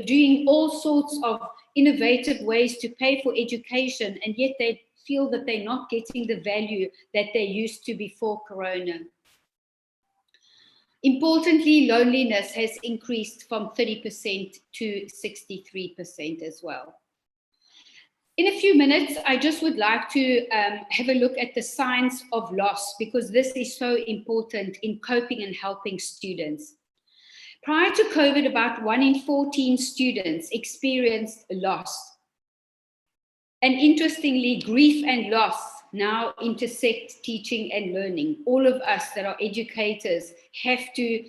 doing all sorts of innovative ways to pay for education, and yet they feel that they're not getting the value that they used to before Corona. Importantly, loneliness has increased from 30% to 63% as well. In a few minutes, I just would like to have a look at the signs of loss, because this is so important in coping and helping students. Prior to COVID, about 1 in 14 students experienced loss. And interestingly, grief and loss now intersect teaching and learning. All of us that are educators have to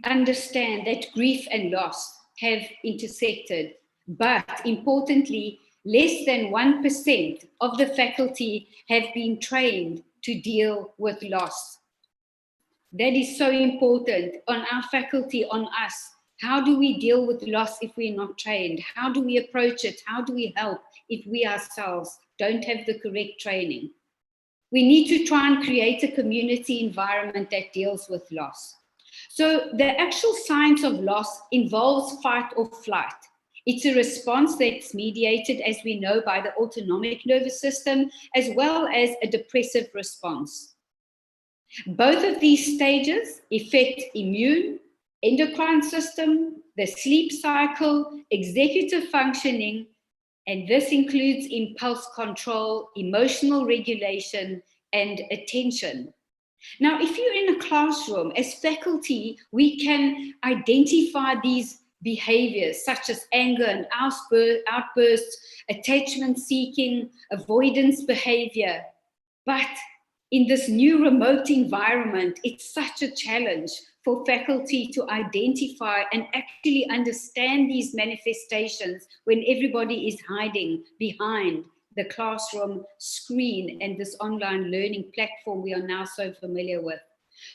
understand that grief and loss have intersected. But importantly, less than 1% of the faculty have been trained to deal with loss. That is so important on our faculty, on us. How do we deal with loss if we're not trained? How do we approach it? How do we help if we ourselves don't have the correct training? We need to try and create a community environment that deals with loss. So the actual signs of loss involves fight or flight. It's a response that's mediated, as we know, by the autonomic nervous system, as well as a depressive response. Both of these stages affect immune, endocrine system, the sleep cycle, executive functioning, and this includes impulse control, emotional regulation, and attention. Now, if you're in a classroom, as faculty, we can identify these behaviors such as anger and outbursts, attachment seeking, avoidance behavior. But in this new remote environment, it's such a challenge for faculty to identify and actually understand these manifestations when everybody is hiding behind the classroom screen and this online learning platform we are now so familiar with.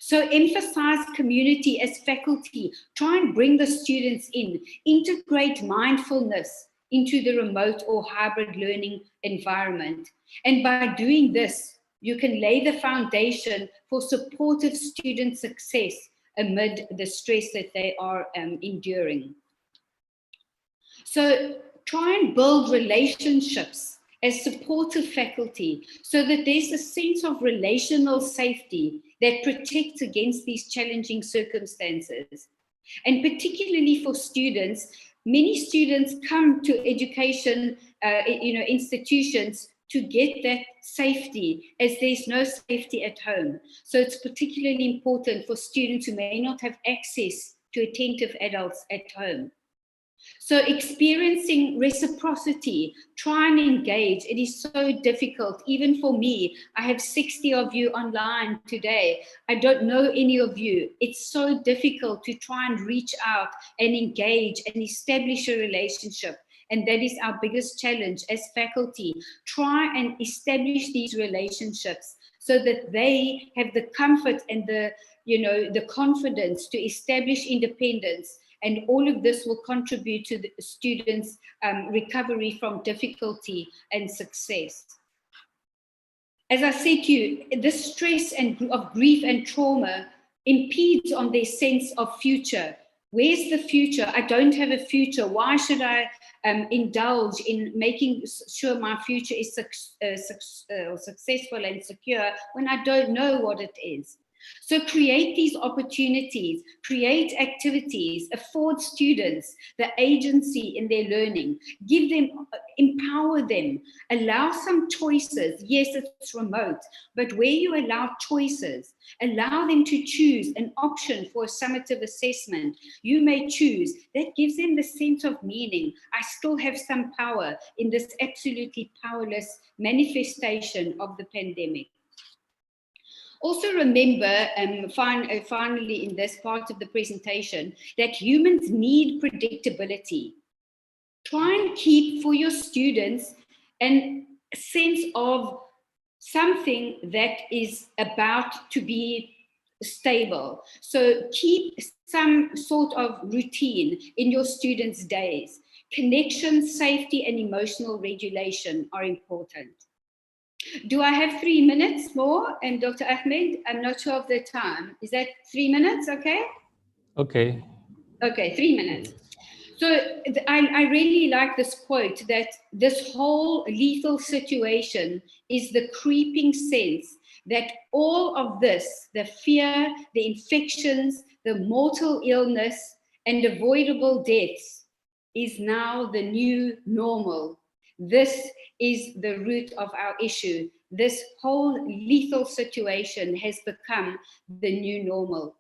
So emphasize community as faculty, try and bring the students in, integrate mindfulness into the remote or hybrid learning environment. And by doing this, you can lay the foundation for supportive student success amid the stress that they are enduring. So try and build relationships as supportive faculty so that there's a sense of relational safety that protects against these challenging circumstances. And particularly for students, many students come to education institutions to get that safety, as there's no safety at home. So it's particularly important for students who may not have access to attentive adults at home. So experiencing reciprocity, try and engage. It is so difficult, even for me. I have 60 of you online today. I don't know any of you. It's so difficult to try and reach out and engage and establish a relationship. And that is our biggest challenge as faculty. Try and establish these relationships so that they have the comfort and the confidence to establish independence. And all of this will contribute to the students' recovery from difficulty and success. As I said to you, this stress of grief and trauma impedes on their sense of future. Where's the future? I don't have a future. Why should I indulge in making sure my future is successful and secure when I don't know what it is? So create these opportunities, create activities, afford students the agency in their learning, give them, empower them, allow some choices. Yes, it's remote, but where you allow choices, allow them to choose an option for a summative assessment. You may choose. That gives them the sense of meaning. I still have some power in this absolutely powerless manifestation of the pandemic. Also remember, finally in this part of the presentation, that humans need predictability. Try and keep for your students a sense of something that is about to be stable. So keep some sort of routine in your students' days. Connection, safety, and emotional regulation are important. Do I have 3 minutes more? And Dr. Ahmed, I'm not sure of the time. Is that 3 minutes, okay? Okay. Okay, 3 minutes. So I really like this quote that this whole lethal situation is the creeping sense that all of this, the fear, the infections, the mortal illness, and avoidable deaths is now the new normal. This is the root of our issue. This whole lethal situation has become the new normal.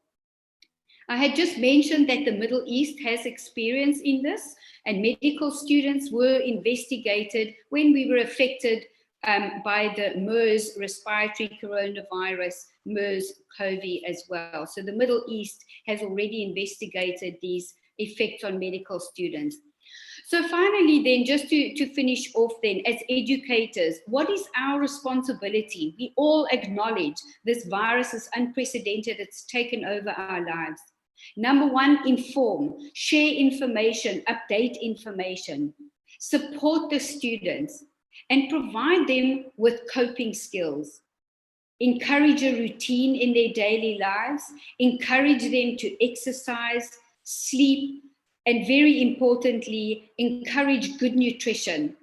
I had just mentioned that the Middle East has experience in this, and medical students were investigated when we were affected by the MERS respiratory coronavirus, MERS-CoV as well. So the Middle East has already investigated these effects on medical students. So finally then, just to finish off then, as educators, what is our responsibility? We all acknowledge this virus is unprecedented, it's taken over our lives. Number one, inform, share information, update information, support the students, and provide them with coping skills. Encourage a routine in their daily lives, encourage them to exercise, sleep, and very importantly, encourage good nutrition.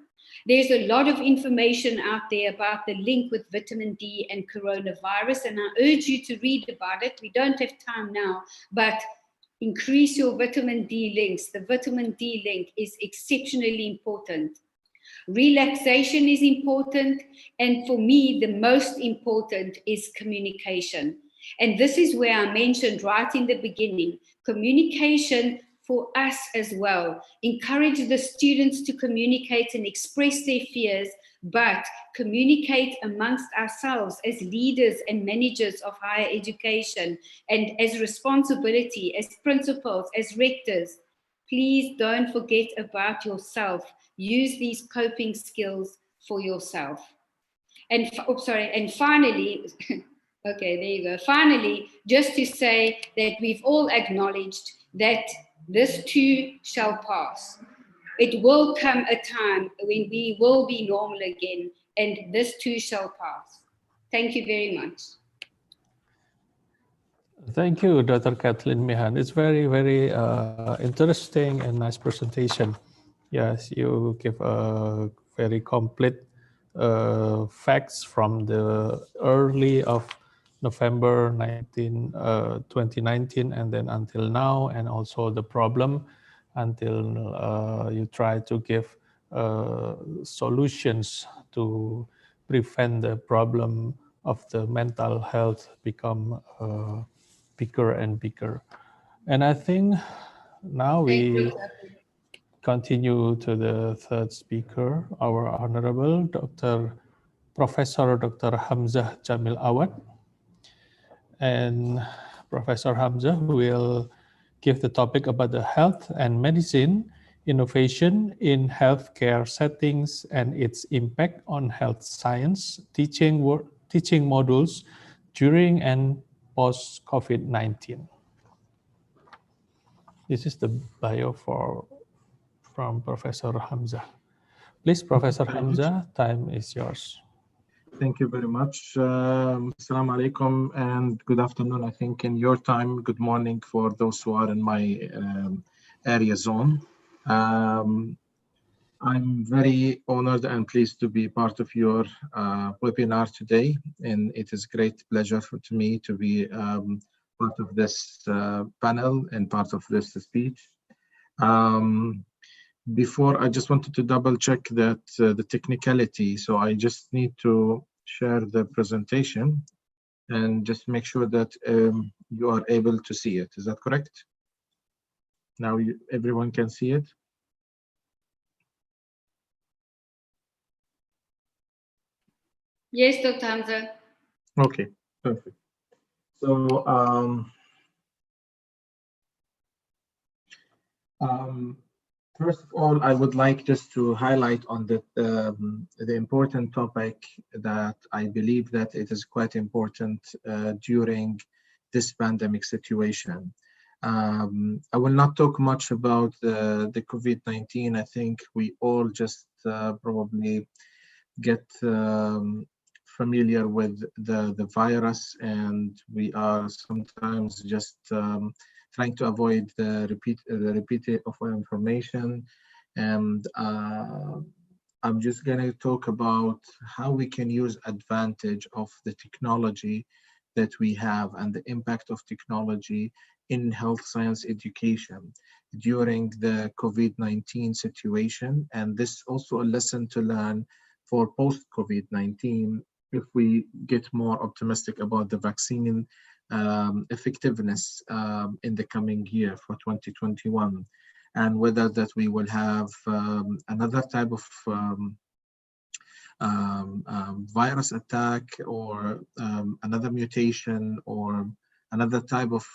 There's a lot of information out there about the link with vitamin D and coronavirus, and I urge you to read about it. We don't have time now, but increase your vitamin D links. The vitamin D link is exceptionally important. Relaxation is important, and for me, the most important is communication. And this is where I mentioned right in the beginning, communication for us as well. Encourage the students to communicate and express their fears but communicate amongst ourselves as leaders and managers of higher education and as responsibility, as principals, as rectors. Please don't forget about yourself. Use these coping skills for yourself. And and finally, okay, there you go. Finally, just to say that we've all acknowledged that this too shall pass. It will come a time when we will be normal again, and this too shall pass. Thank you very much. Thank you, Dr. Kathleen Mehan. It's very, very interesting and nice presentation. Yes, you give a very complete facts from the early of November 2019 and then until now, and also the problem until you try to give solutions to prevent the problem of the mental health become bigger and bigger. And I think now Thank you, we Dr. continue to the third speaker, our Honorable Professor Dr. Hamzah Jamil Awad. And Professor Hamzah will give the topic about the health and medicine innovation in healthcare settings and its impact on health science teaching modules during and post COVID-19. This is the bio from Professor Hamzah. Please, Professor Hamzah, time is yours. Thank you very much. Assalamu alaikum and good afternoon. I think in your time, good morning for those who are in my area zone. I'm very honored and pleased to be part of your webinar today, and it is a great pleasure to me to be part of this panel and part of this speech. Before, I just wanted to double check that the technicality, so I just need to share the presentation and just make sure that you are able to see it. Is that correct? Now everyone can see it? Yes, Dr. Hamzah. Okay, perfect. So first of all, I would like just to highlight on the important topic that I believe that it is quite important during this pandemic situation. I will not talk much about the COVID-19. I think we all just probably get familiar with the virus, and we are sometimes just trying to avoid the repeat of information. And I'm just going to talk about how we can use advantage of the technology that we have and the impact of technology in health science education during the COVID-19 situation. And this also a lesson to learn for post-COVID-19 if we get more optimistic about the vaccine effectiveness in the coming year for 2021, and whether that we will have another type of virus attack or another mutation or another type of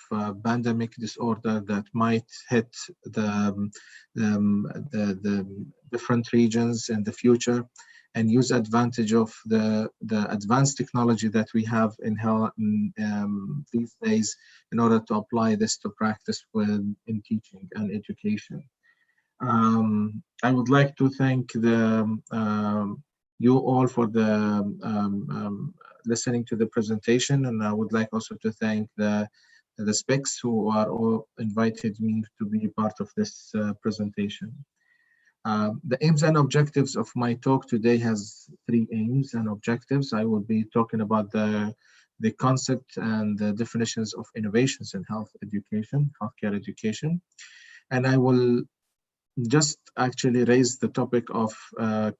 pandemic disorder that might hit the different regions in the future, and use advantage of the advanced technology that we have in health these days in order to apply this to practice in teaching and education. I would like to thank you all for the listening to the presentation, and I would like also to thank the specs who are all invited me to be part of this presentation. The aims and objectives of my talk today has 3 aims and objectives. I will be talking about the concept and the definitions of innovations in healthcare education. And I will just actually raise the topic of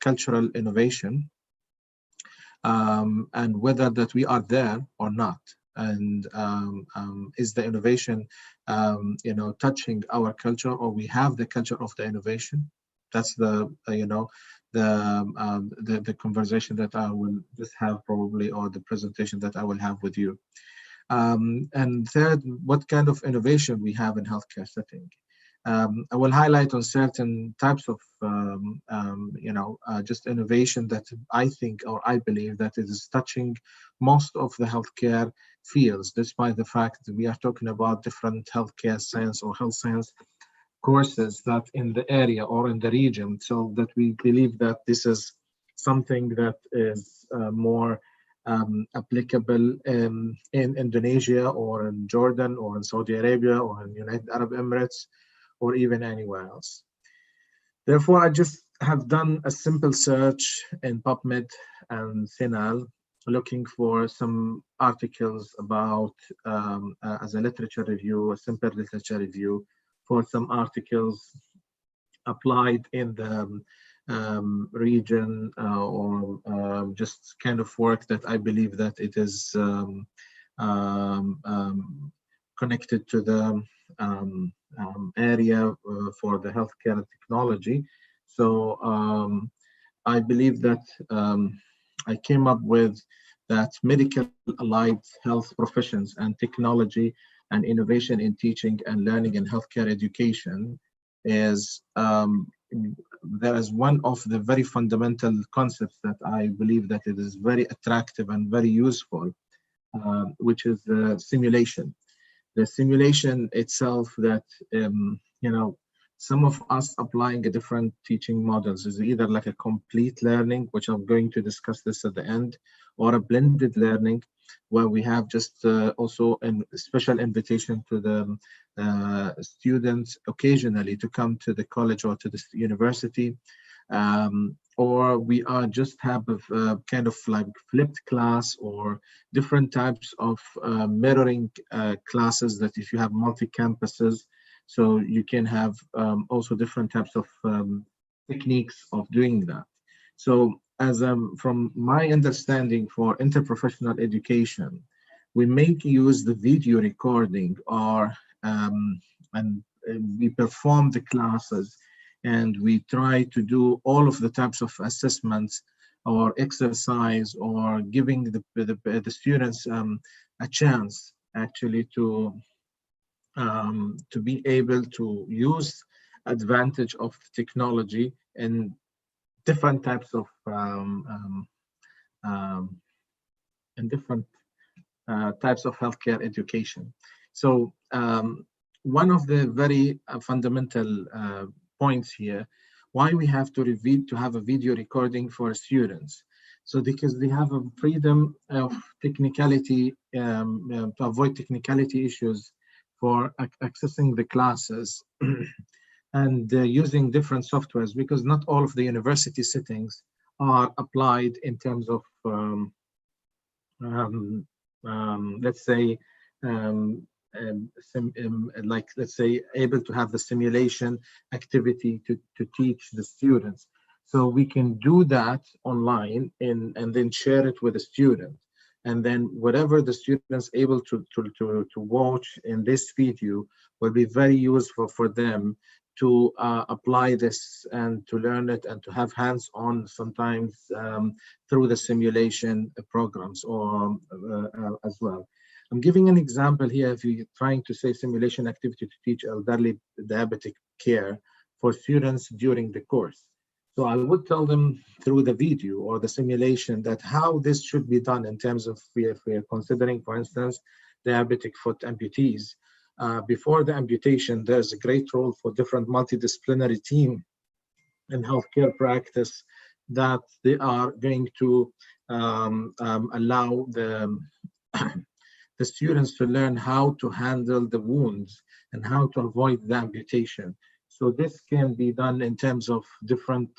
cultural innovation and whether that we are there or not. And is the innovation, touching our culture, or we have the culture of the innovation? That's the the conversation that I will just have probably, or the presentation that I will have with you. And third, what kind of innovation we have in healthcare setting. I will highlight on certain types of, just innovation that I think, or I believe that it is touching most of the healthcare fields, despite the fact that we are talking about different healthcare science or health science courses that in the area or in the region. So that we believe that this is something that is more applicable in Indonesia or in Jordan or in Saudi Arabia or in United Arab Emirates or even anywhere else. Therefore, I just have done a simple search in PubMed and CINAHL, looking for some articles about, as a literature review, a simple literature review for some articles applied in the region, or just kind of work that I believe that it is connected to the area for the healthcare technology. So I believe that I came up with that medical allied health professions and technology and innovation in teaching and learning and healthcare education is there is one of the very fundamental concepts that I believe that it is very attractive and very useful, which is simulation. The simulation itself that, some of us applying a different teaching models is either like a complete learning, which I'm going to discuss this at the end, or a blended learning, where we have just also a special invitation to the students occasionally to come to the college or to the university, or we are just have a kind of like flipped class or different types of mirroring classes, that if you have multi-campuses, so you can have also different types of techniques of doing that. So as from my understanding for interprofessional education, we make use the video recording, or and we perform the classes, and we try to do all of the types of assessments or exercise, or giving the students a chance actually to be able to use advantage of technology in different types of in different types of healthcare education. So one of the very fundamental points here, why we have to have a video recording for students. So because they have a freedom of technicality, to avoid technicality issues for accessing the classes and using different softwares, because not all of the university settings are applied in terms of let's say like, let's say, able to have the simulation activity to teach the students. So we can do that online and then share it with the student. And then whatever the students able to watch in this video will be very useful for them to apply this and to learn it and to have hands-on sometimes through the simulation programs or as well. I'm giving an example here. If you're trying to say simulation activity to teach elderly diabetic care for students during the course. So I would tell them through the video or the simulation that how this should be done in terms of, if we are considering, for instance, diabetic foot amputees. Before the amputation, there's a great role for different multidisciplinary team in healthcare practice that they are going to allow the students to learn how to handle the wounds and how to avoid the amputation. So this can be done in terms of different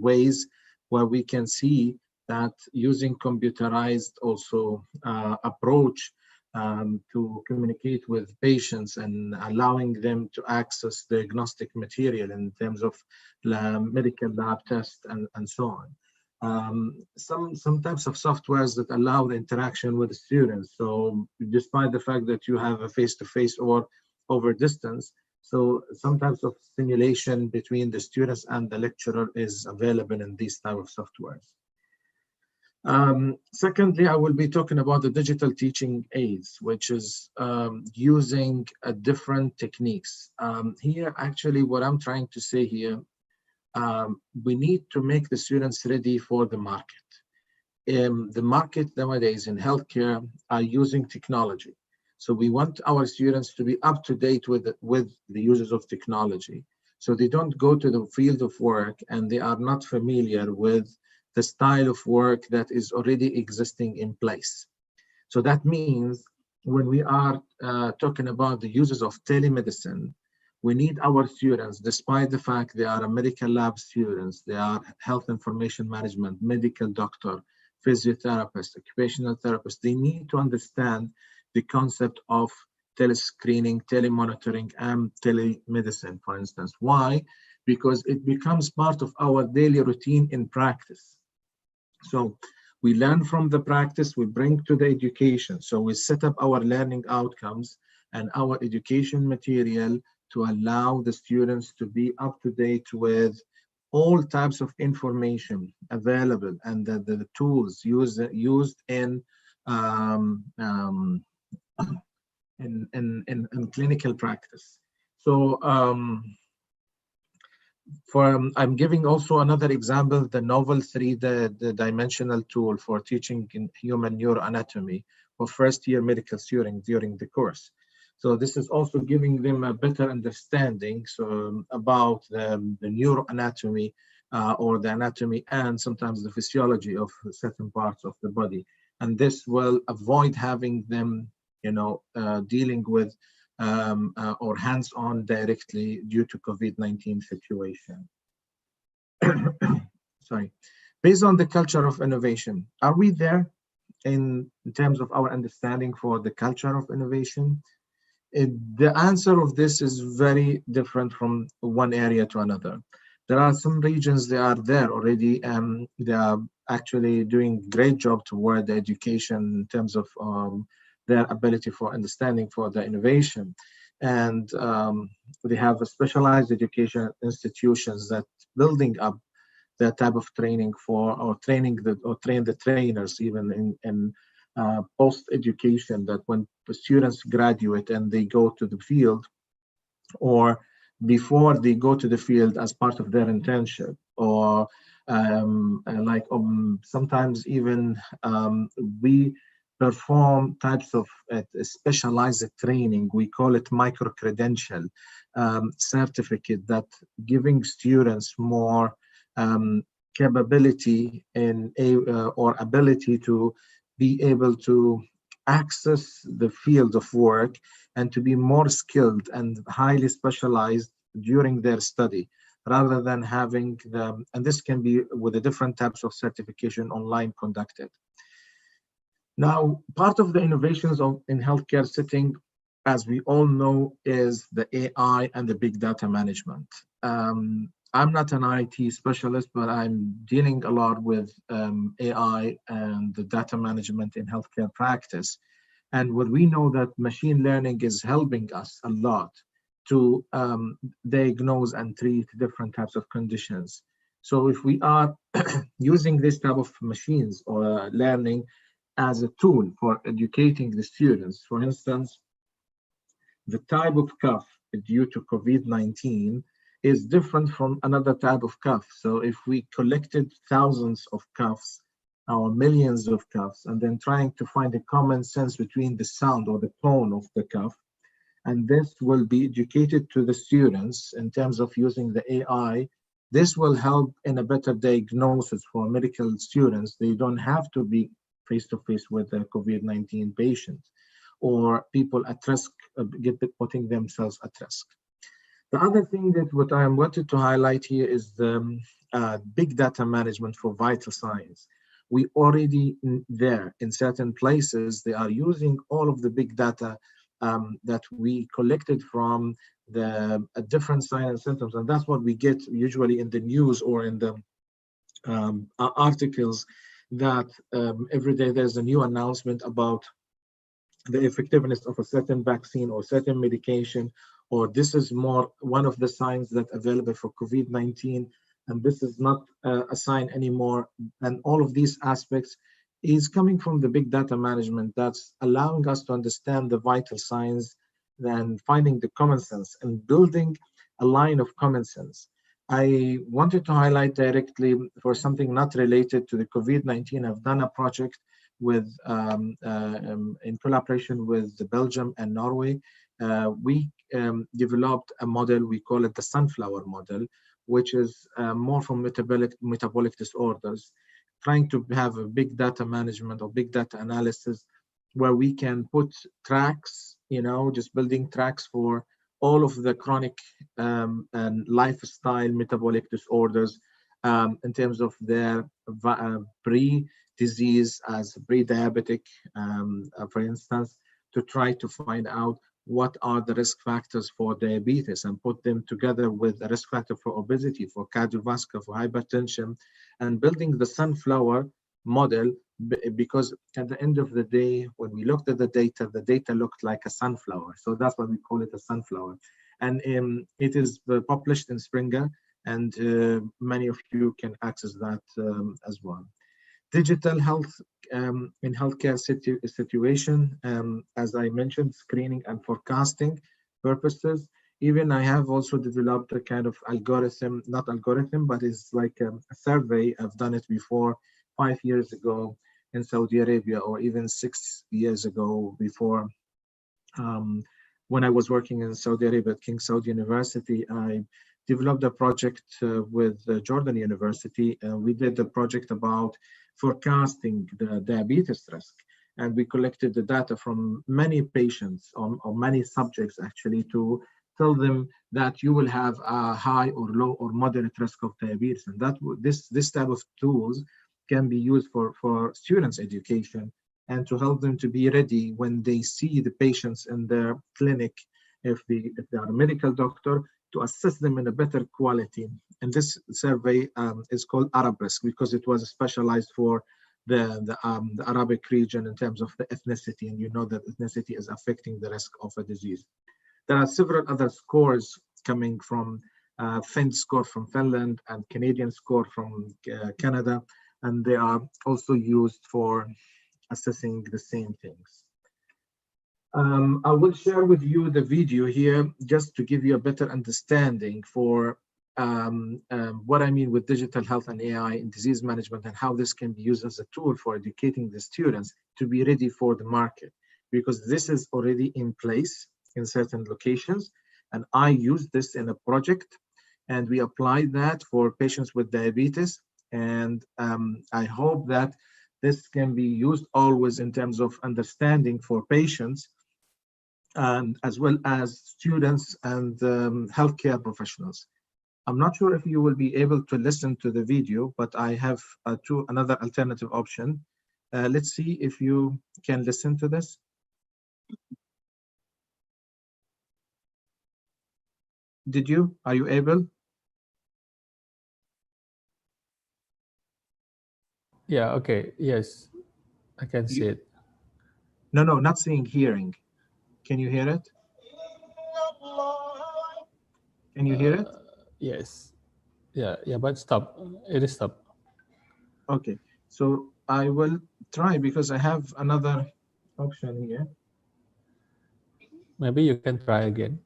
ways, where we can see that using computerized also approach to communicate with patients and allowing them to access diagnostic material in terms of medical lab tests and so on. Some types of softwares that allow the interaction with the students. So despite the fact that you have a face-to-face or over distance, So some types of simulation between the students and the lecturer is available in these type of softwares. Secondly, I will be talking about the digital teaching aids, which is using different techniques. Here, actually, what I'm trying to say here, we need to make the students ready for the market. The market nowadays in healthcare are using technology. So we want our students to be up to date with the uses of technology. So they don't go to the field of work and they are not familiar with the style of work that is already existing in place. So that means when we are talking about the uses of telemedicine, we need our students, despite the fact they are a medical lab students, they are health information management, medical doctor, physiotherapist, occupational therapist, they need to understand the concept of telescreening, telemonitoring, and telemedicine, for instance. Why? Because it becomes part of our daily routine in practice. So we learn from the practice, we bring to the education. So we set up our learning outcomes and our education material to allow the students to be up to date with all types of information available and the tools used um, um, in clinical practice. So I'm giving also another example, the novel the dimensional tool for teaching in human neuroanatomy for first-year medical students during the course. So this is also giving them a better understanding about the neuroanatomy or the anatomy and sometimes the physiology of certain parts of the body. And this will avoid having them, dealing with or hands-on directly due to COVID-19 situation. Sorry. Based on the culture of innovation, are we there in terms of our understanding for the culture of innovation? The answer of this is very different from one area to another. There are some regions they are there already, and they are actually doing great job toward the education in terms of their ability for understanding for the innovation. And they have a specialized education institutions that building up that type of training or train the trainers even in post education, that when the students graduate and they go to the field or before they go to the field as part of their internship or sometimes even we perform types of specialized training. We call it micro-credential certificate that giving students more capability or ability to be able to access the field of work and to be more skilled and highly specialized during their study, rather than having them, and this can be with the different types of certification online conducted. Now, part of the innovations in healthcare setting, as we all know, is the AI and the big data management. I'm not an IT specialist, but I'm dealing a lot with AI and the data management in healthcare practice. And what we know that machine learning is helping us a lot to diagnose and treat different types of conditions. So if we are using this type of machines or learning as a tool for educating the students, for instance, the type of cough due to COVID-19 is different from another type of cough. So if we collected thousands of coughs or millions of coughs and then trying to find a common sense between the sound or the tone of the cough, and this will be educated to the students in terms of using the AI, this will help in a better diagnosis for medical students. They don't have to be face-to-face with the COVID-19 patients or people at risk, putting themselves at risk. The other thing that what I wanted to highlight here is the big data management for vital signs. We already there in certain places, they are using all of the big data that we collected from the different signs and symptoms. And that's what we get usually in the news or in the articles that every day there's a new announcement about the effectiveness of a certain vaccine or certain medication or this is more one of the signs that available for COVID-19, and this is not a sign anymore. And all of these aspects is coming from the big data management that's allowing us to understand the vital signs and finding the common sense and building a line of common sense. I wanted to highlight directly for something not related to the COVID-19. I've done a project with in collaboration with Belgium and Norway. We developed a model, we call it the sunflower model, which is more from metabolic disorders, trying to have a big data management or big data analysis where we can put tracks, just building tracks for all of the chronic and lifestyle metabolic disorders in terms of their pre-disease as pre-diabetic, for instance, to try to find out what are the risk factors for diabetes and put them together with the risk factor for obesity, for cardiovascular, for hypertension, and building the sunflower model, because at the end of the day, when we looked at the data looked like a sunflower. So that's why we call it a sunflower. And it is published in Springer, and many of you can access that as well. Digital health in healthcare situation, as I mentioned, screening and forecasting purposes. Even I have also developed a kind of algorithm, not algorithm, but it's like a survey. I've done it before 5 years ago in Saudi Arabia, or even 6 years ago before. When I was working in Saudi Arabia at King Saud University, I developed a project with Jordan University. We did a project about forecasting the diabetes risk. And we collected the data from many patients or many subjects actually to tell them that you will have a high or low or moderate risk of diabetes. And that this type of tools can be used for students' education and to help them to be ready when they see the patients in their clinic, if they are a medical doctor, to assess them in a better quality. And this survey is called Arab Risk because it was specialized for the Arabic region in terms of the ethnicity, and you know that ethnicity is affecting the risk of a disease. There are several other scores coming from Finns score from Finland and Canadian score from Canada, and they are also used for assessing the same things. I will share with you the video here just to give you a better understanding for what I mean with digital health and AI in disease management, and how this can be used as a tool for educating the students to be ready for the market, because this is already in place in certain locations. And I used this in a project, and we applied that for patients with diabetes. And I hope that this can be used always in terms of understanding for patients, and as well as students and healthcare professionals. I'm not sure if you will be able to listen to the video, but I have another alternative option. Let's see if you can listen to this. Are you able? Yeah, okay. Yes, I can see it. No, not seeing, hearing. Can you hear it? Can you hear it? Yes. Yeah, but stop. It is stop. Okay, so I will try because I have another option here. Maybe you can try again.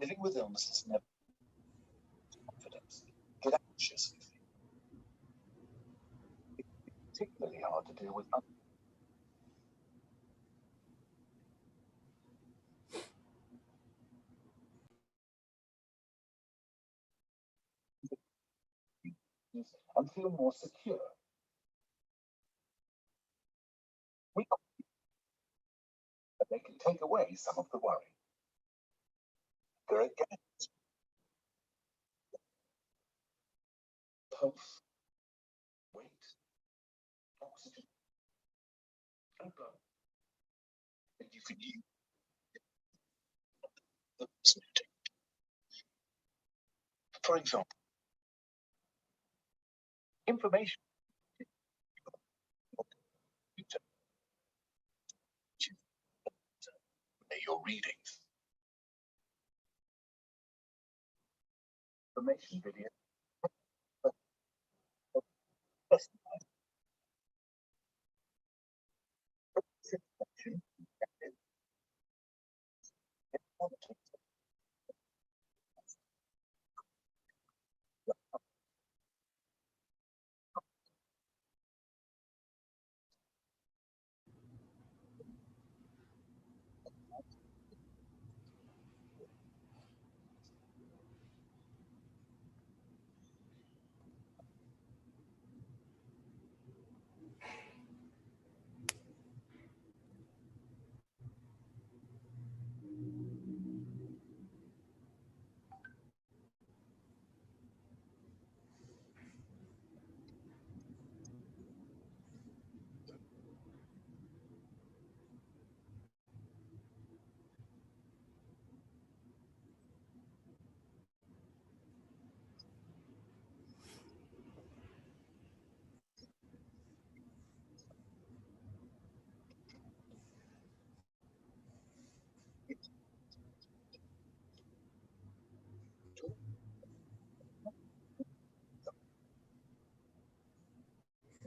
Living with illness is never confidence. Get anxious. It's particularly hard to deal with and feel more secure. We hope that they can take away some of the worry. There are games, pulse, weight, oxygen, and blood. And you can use the listening. For example, information readings. Information video. Personalized information.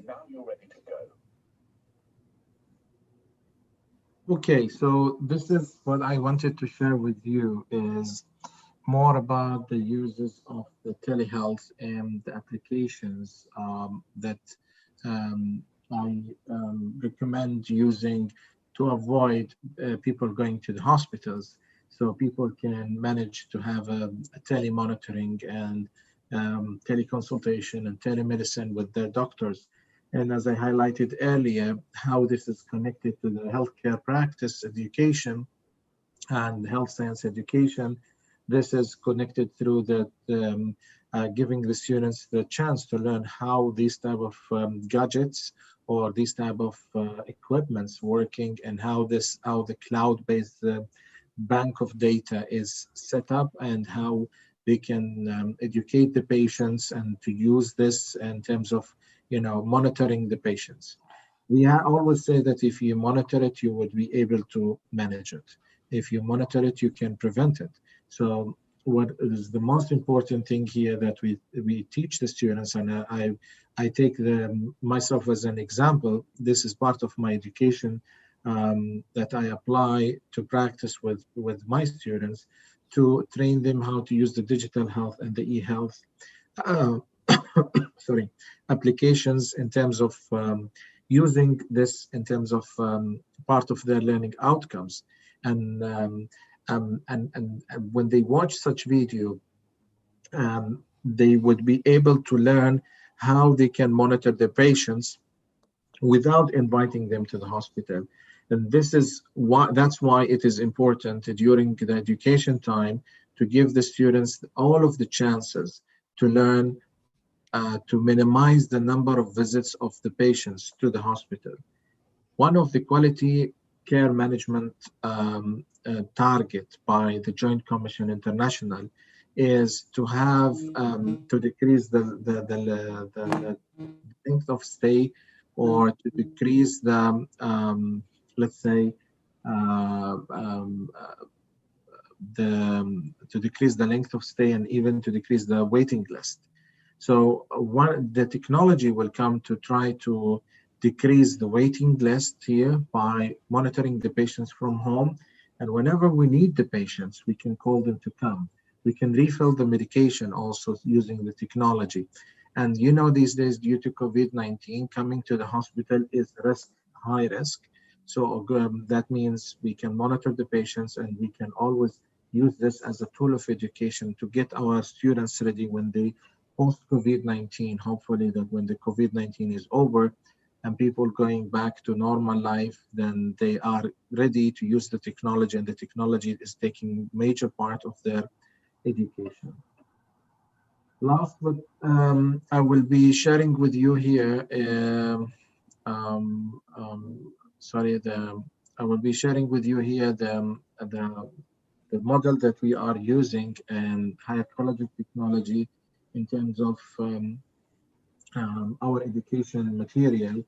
Now you're ready to go. Okay, so this is what I wanted to share with you is more about the uses of the telehealth and the applications that I recommend using to avoid people going to the hospitals, so people can manage to have a telemonitoring and teleconsultation and telemedicine with their doctors. And as I highlighted earlier, how this is connected to the healthcare practice education and health science education. This is connected through the giving the students the chance to learn how these type of gadgets or these type of equipments working, and how the cloud-based bank of data is set up, and how they can educate the patients and to use this in terms of monitoring the patients. We always say that if you monitor it, you would be able to manage it. If you monitor it, you can prevent it. So what is the most important thing here that we teach the students, and I take myself as an example. This is part of my education that I apply to practice with my students to train them how to use the digital health and the e-health uh, sorry, applications in terms of using this in terms of part of their learning outcomes. And when they watch such video, they would be able to learn how they can monitor their patients without inviting them to the hospital. And this is why that's why it is important during the education time to give the students all of the chances to learn to minimize the number of visits of the patients to the hospital. One of the quality care management target by the Joint Commission International is to have to decrease the length of stay, or to decrease the let's say uh, um, uh, to decrease the length of stay, and even to decrease the waiting list. So the technology will come to try to decrease the waiting list here by monitoring the patients from home. And whenever we need the patients, we can call them to come. We can refill the medication also using the technology. And these days, due to COVID-19, coming to the hospital is high risk. So that means we can monitor the patients, and we can always use this as a tool of education to get our students ready when they post COVID-19. Hopefully that when the COVID-19 is over and people going back to normal life, then they are ready to use the technology, and the technology is taking major part of their education. Last, but I will be sharing with you here. Sorry, I will be sharing with you here the model that we are using in higher quality technology in terms of our education material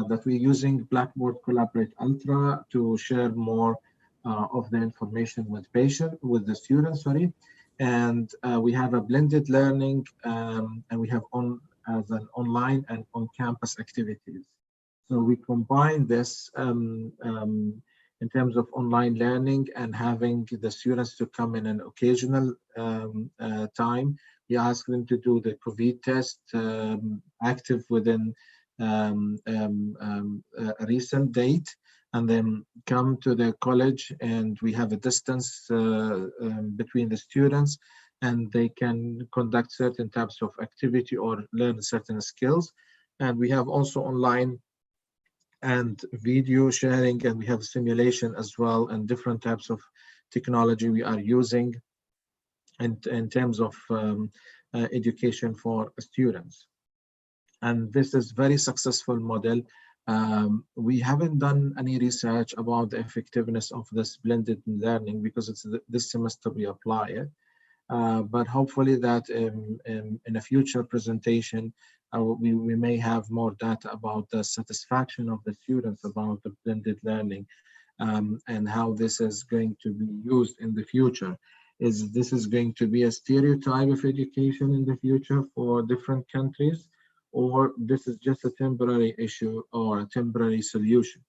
that we're using Blackboard Collaborate Ultra to share more of the information with the students, sorry. And we have a blended learning, and we have as an online and on-campus activities. So we combine this in terms of online learning and having the students to come in an occasional time. We ask them to do the COVID test active within a recent date, and then come to the college, and we have a distance between the students, and they can conduct certain types of activity or learn certain skills. And we have also online and video sharing, and we have simulation as well, and different types of technology we are using in terms of education for students. And this is very successful model. We haven't done any research about the effectiveness of this blended learning because it's this semester we apply it. But hopefully that in a future presentation, we may have more data about the satisfaction of the students about the blended learning, and how this is going to be used in the future. This is going to be a stereotype of education in the future for different countries, or this is just a temporary issue or a temporary solution?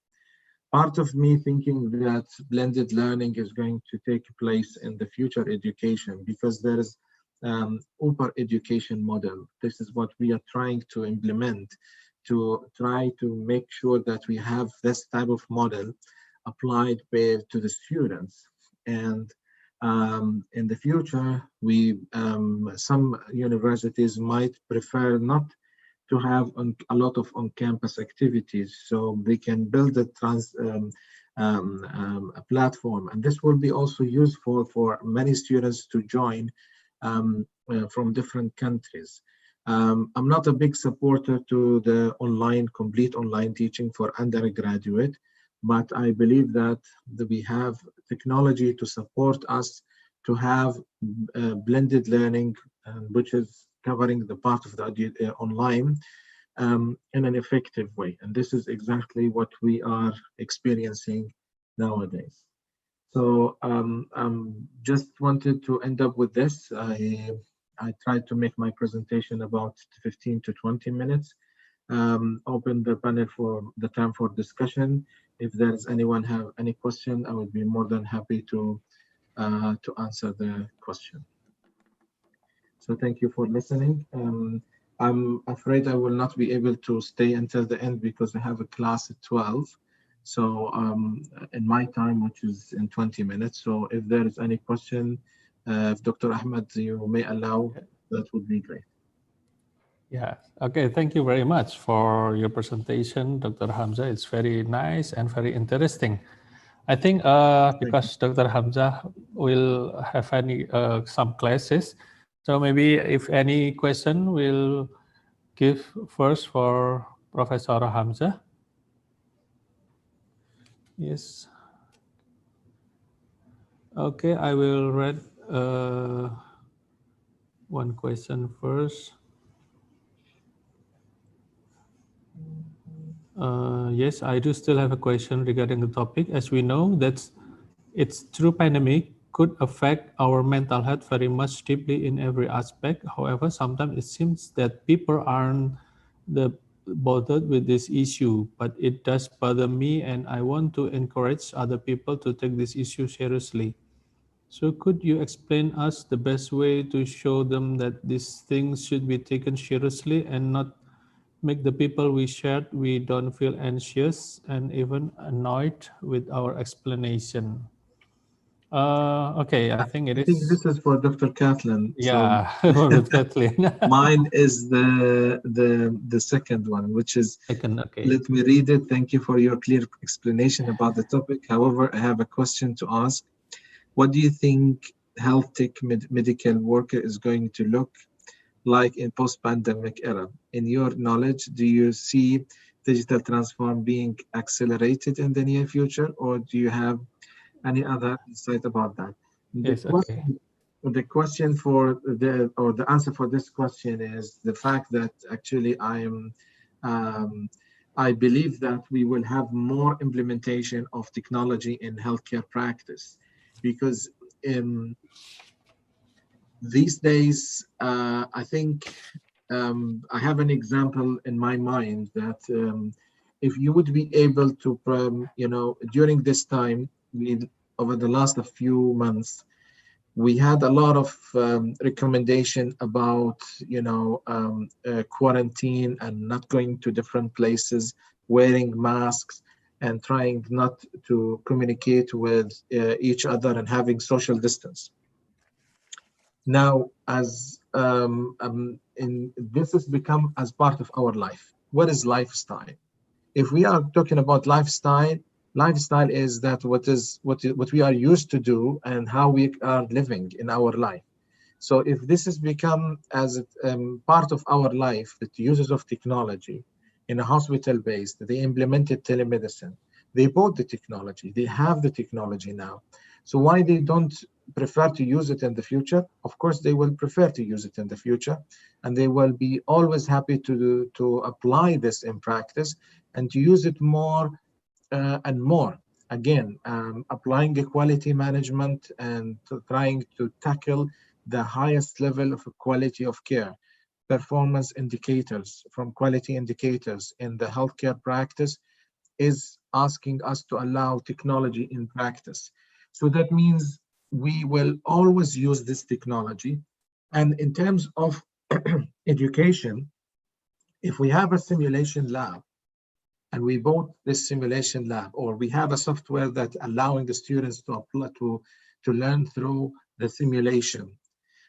Part of me thinking that blended learning is going to take place in the future education because there is Uber education model. This is what we are trying to implement to try to make sure that we have this type of model applied to the students. And in the future, some universities might prefer not to have a lot of on-campus activities, so they can build a platform, and this will be also useful for many students to join from different countries. I'm not a big supporter to the complete online teaching for undergraduate, but I believe that we have technology to support us to have blended learning, which is covering the part of the online in an effective way. And this is exactly what we are experiencing nowadays. So just wanted to end up with this. I tried to make my presentation about 15 to 20 minutes. Open the panel for the time for discussion. If there's anyone have any question, I would be more than happy to answer the question. So thank you for listening. I'm afraid I will not be able to stay until the end because I have a class at 12. So in my time, which is in 20 minutes. So if there is any question, if Dr. Ahmed, you may allow, that would be great. Yeah. Okay. Thank you very much for your presentation, Dr. Hamza. It's very nice and very interesting. I think because Dr. Hamza will have some classes, so maybe if any question, we'll give first for Professor Hamza. Yes. Okay, I will read one question first. Yes, I do still have a question regarding the topic. As we know, that its true pandemic could affect our mental health very much deeply in every aspect. However, sometimes it seems that people aren't bothered with this issue, but it does bother me, and I want to encourage other people to take this issue seriously. So could you explain us the best way to show them that these things should be taken seriously and not make the people we don't feel anxious and even annoyed with our explanation? Okay, I think it I think is. this is for Dr. Kathleen. So Yeah, for the Kathleen. mine is the second one, which is, Second, okay. let me read it. Thank you for your clear explanation about the topic. However, I have a question to ask. What do you think health tech medical worker is going to look like in post-pandemic era? In your knowledge, do you see digital transform being accelerated in the near future, or do you have any other insight about that? Yes, okay. The question the answer for this question is the fact that actually I am I believe that we will have more implementation of technology in healthcare practice, because these days, I think I have an example in my mind that if you would be able to, during this time, over the last few months, we had a lot of recommendation about, quarantine and not going to different places, wearing masks, and trying not to communicate with each other and having social distance. Now, as this has become as part of our life. What is lifestyle? If we are talking about lifestyle, lifestyle is that what we are used to do and how we are living in our life. So if this has become as part of our life, the uses of technology in a hospital based, they implemented telemedicine. They bought the technology. They have the technology now. So why they don't prefer to use it in the future? Of course, they will prefer to use it in the future, and they will be always happy to apply this in practice and to use it more and more. Again, applying a quality management and trying to tackle the highest level of quality of care, performance indicators from quality indicators in the healthcare practice is asking us to allow technology in practice. So that means we will always use this technology. And in terms of education, if we have a simulation lab, and we bought this simulation lab, or we have a software that allowing the students to apply to learn through the simulation,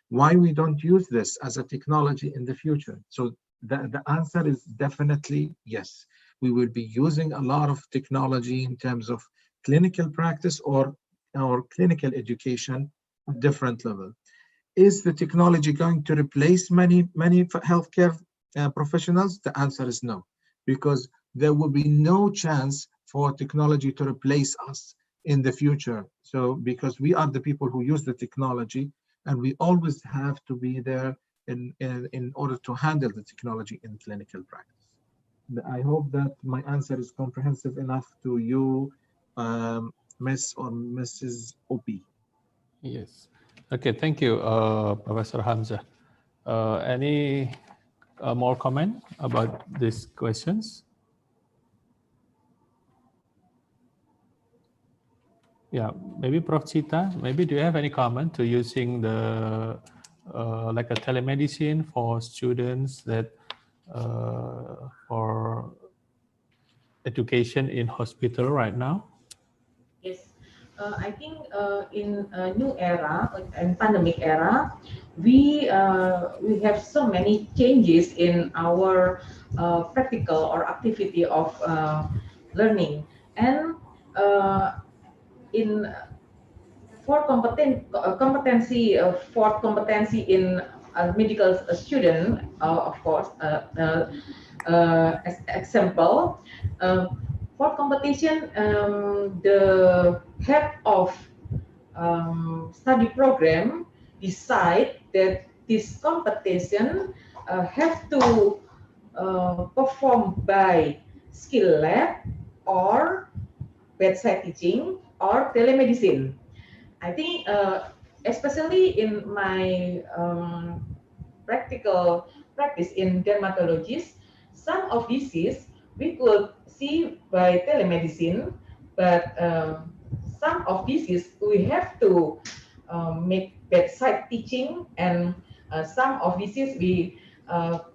why we don't use this as a technology in the future? So the answer is definitely yes. We will be using a lot of technology in terms of clinical practice or clinical education at different level. Is the technology going to replace many healthcare professionals? The answer is no, because there will be no chance for technology to replace us in the future. So because we are the people who use the technology, and we always have to be there in order to handle the technology in clinical practice. I hope that my answer is comprehensive enough to you, Miss or Mrs. Obi. Yes. Okay, thank you, Professor Hamza. Any more comment about these questions? Yeah, maybe Prof. Chita, maybe do you have any comment to using the like a telemedicine for students that for education in hospital right now? Yes, I think in a new era and pandemic era, we have so many changes in our practical or activity of learning, and in for competency in a medical student, of course, as example, uh, for competition, the head of study program decide that this competition have to perform by skill lab or bedside teaching or telemedicine. I think, especially in my practical practice in dermatologist, some of disease we could see by telemedicine, but some of disease we have to make bedside teaching, and some of disease we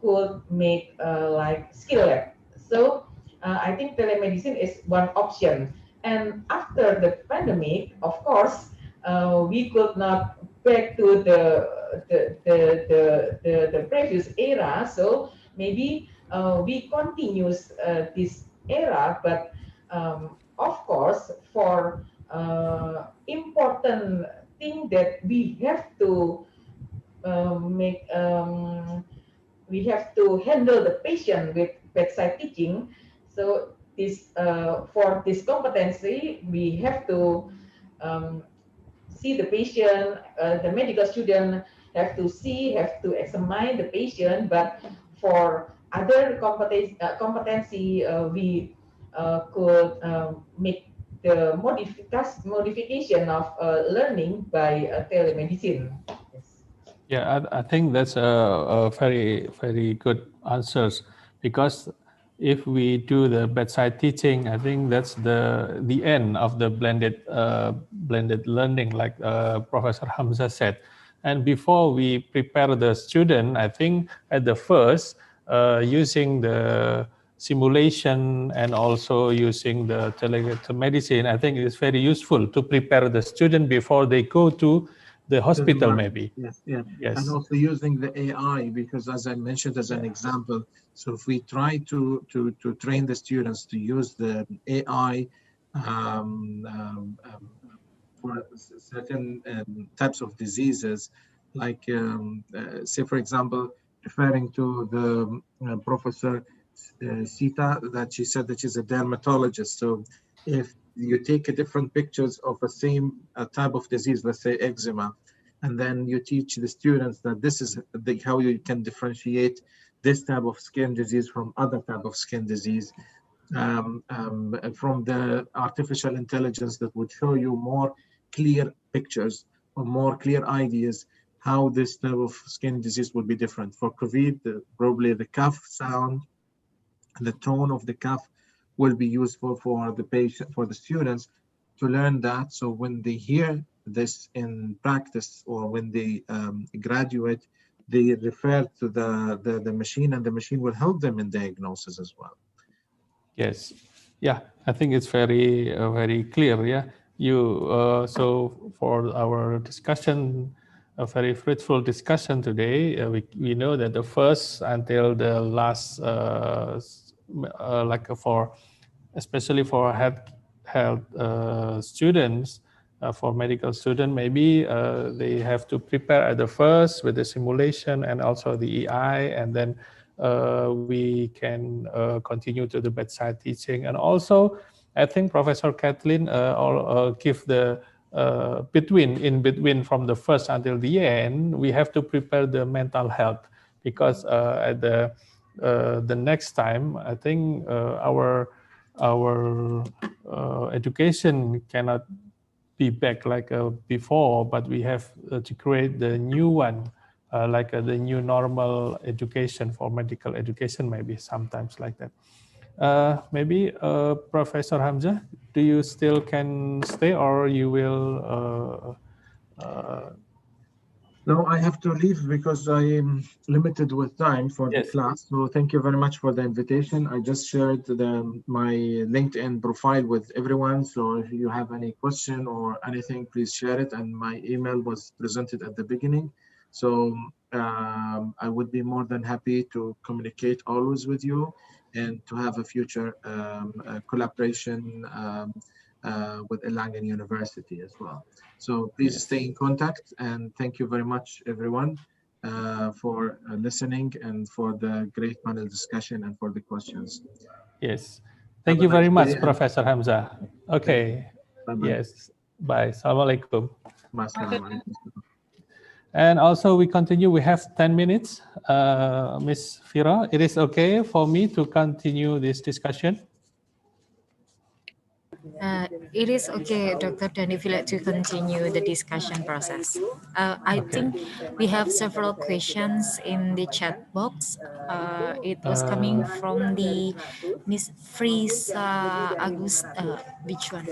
could make like skill lab. So I think telemedicine is one option. And after the pandemic, of course, we could not back to the previous era. So maybe we continues this era, but of course, for important thing that make we have to handle the patient with bedside teaching. So this for this competency, we have to um, see the patient, the medical student have to examine the patient, but for other competency we could make the modification of learning by telemedicine. Yes. Yeah, I think that's a very, very good answers because if we do the bedside teaching, I think that's the end of the blended learning, like Professor Hamza said. And before we prepare the student, I think at the first, using the simulation and also using the telemedicine, I think it is very useful to prepare the student before they go to the To the hospital, market. maybe. Yes, yeah. And Yes. also using the AI, because as I mentioned as an Yeah. example, so if we try to train the students to use the AI um, um, um, for certain types of diseases, like say for example, referring to the Professor Sita, that she said that she's a dermatologist. So if you take a different pictures of the same type of disease, let's say eczema, and then you teach the students that this is how you can differentiate this type of skin disease from other type of skin disease, from the artificial intelligence that would show you more clear pictures or more clear ideas how this type of skin disease would be different. For COVID, probably the cough sound, the tone of the cough will be useful for the patient, for the students to learn that. So when they hear this in practice or when they graduate, they refer to the machine, and the machine will help them in diagnosis as well. Yes. Yeah, I think it's very clear. Yeah. So for our discussion, a very fruitful discussion today, we know that the first until the last, like for especially for health students, for medical student, maybe they have to prepare at the first with the simulation and also the AI, and then we can continue to the bedside teaching. And also, I think Professor Kathleen give the in between from the first until the end, we have to prepare the mental health because at the next time, I think our education cannot be back like before, but we have to create the new one, like the new normal education for medical education, maybe sometimes like that. Maybe Professor Hamza, do you still can stay or you will? No, I have to leave because I am limited with time for the Yes. class. So thank you very much for the invitation. I just shared my LinkedIn profile with everyone. So if you have any question or anything, please share it. And my email was presented at the beginning. So I would be more than happy to communicate always with you and to have a future collaboration with Erlangen University as well. So please Yes. stay in contact, and thank you very much, everyone, for listening and for the great panel discussion and for the questions. Yes. Have Thank a you nice very day, much, and Professor Hamza. thank you. Okay. Bye-bye. Yes. Bye. Assalamualaikum. Assalamu alaikum. And also we continue, we have 10 minutes. Miss Fira, it is okay for me to continue this discussion? It is okay, Dr. Dan, if you like to continue the discussion process. I Okay. think we have several questions in the chat box. It was coming from the Miss Frisa August. Which one?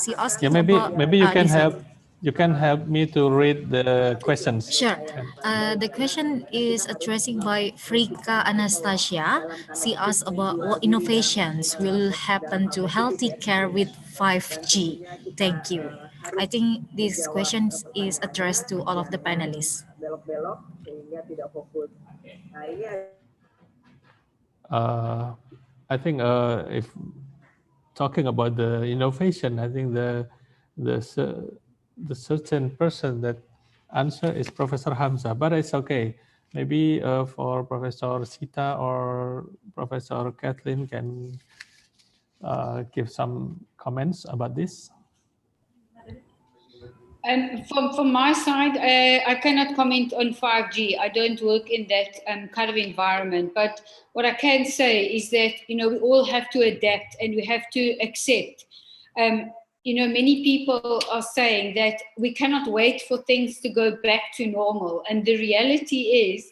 She Yeah, asking maybe about maybe this one. you can help me to read the questions. Sure. And The question is addressing by Frika Anastasia. She asks about what innovations will happen to healthy care with 5G. Thank you. I think this question is addressed to all of the panelists. uh, I think if talking about the innovation, I think the certain person that answer is Professor Hamza, but it's okay. Maybe for Professor Sita or Professor Kathleen can give some comments about this. From my side, I cannot comment on 5G. I don't work in that kind of environment. But what I can say is that, you know, we all have to adapt and we have to accept. You know, many people are saying that we cannot wait for things to go back to normal. And the reality is,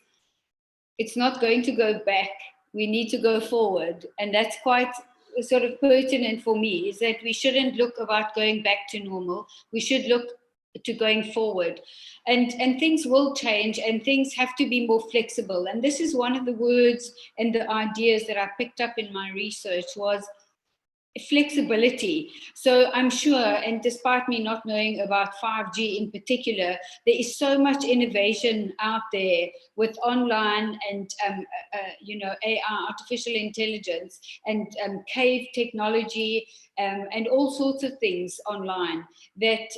it's not going to go back. We need to go forward. And that's quite sort of pertinent for me, is that we shouldn't look about going back to normal. We should look to going forward. And things will change and things have to be more flexible. And this is one of the words and the ideas that I picked up in my research was flexibility. So I'm sure, and despite me not knowing about 5G in particular, there is so much innovation out there with online and you know, AI, artificial intelligence, and cave technology, and all sorts of things online that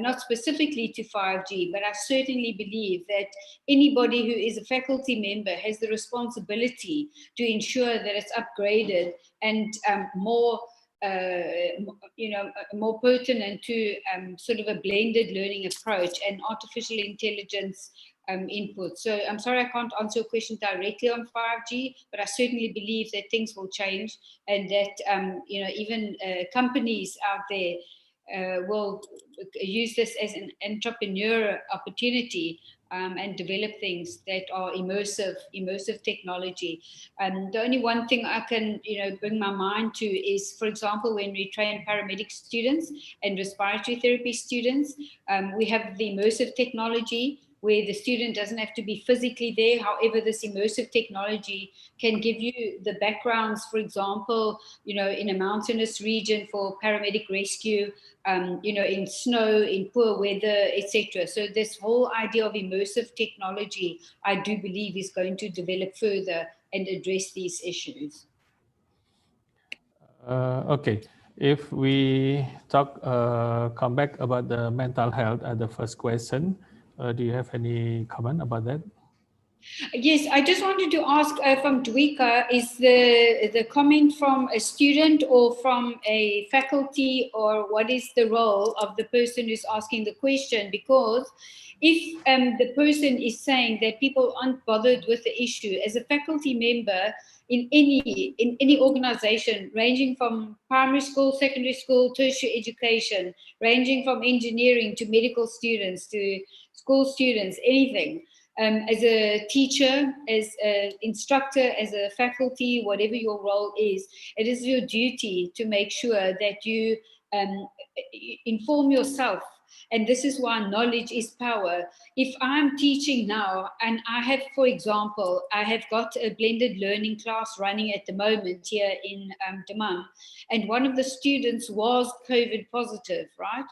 not specifically to 5G, but I certainly believe that anybody who is a faculty member has the responsibility to ensure that it's upgraded and more you know, more pertinent to sort of a blended learning approach and artificial intelligence input. So I'm sorry I can't answer your question directly on 5G, but I certainly believe that things will change and that you know, even companies out there will use this as an entrepreneur opportunity and develop things that are immersive technology. The only one thing I can, you know, bring my mind to is, for example, when we train paramedic students and respiratory therapy students, we have the immersive technology where the student doesn't have to be physically there. However, this immersive technology can give you the backgrounds, for example, you know, in a mountainous region for paramedic rescue, you know, in snow, in poor weather, etc. So this whole idea of immersive technology, I do believe, is going to develop further and address these issues. Okay, if we come back about the mental health at the first question, do you have any comment about that? Yes, I just wanted to ask from Dwika, is the comment from a student or from a faculty, or what is the role of the person who's asking the question? Because if the person is saying that people aren't bothered with the issue, as a faculty member in any organization, ranging from primary school, secondary school, tertiary education, ranging from engineering to medical students to school students, anything, as a teacher, as an instructor, as a faculty, whatever your role is, it is your duty to make sure that you inform yourself. And this is why knowledge is power. If I'm teaching now and I have, for example, I have got a blended learning class running at the moment here in Damang, and one of the students was COVID positive, right?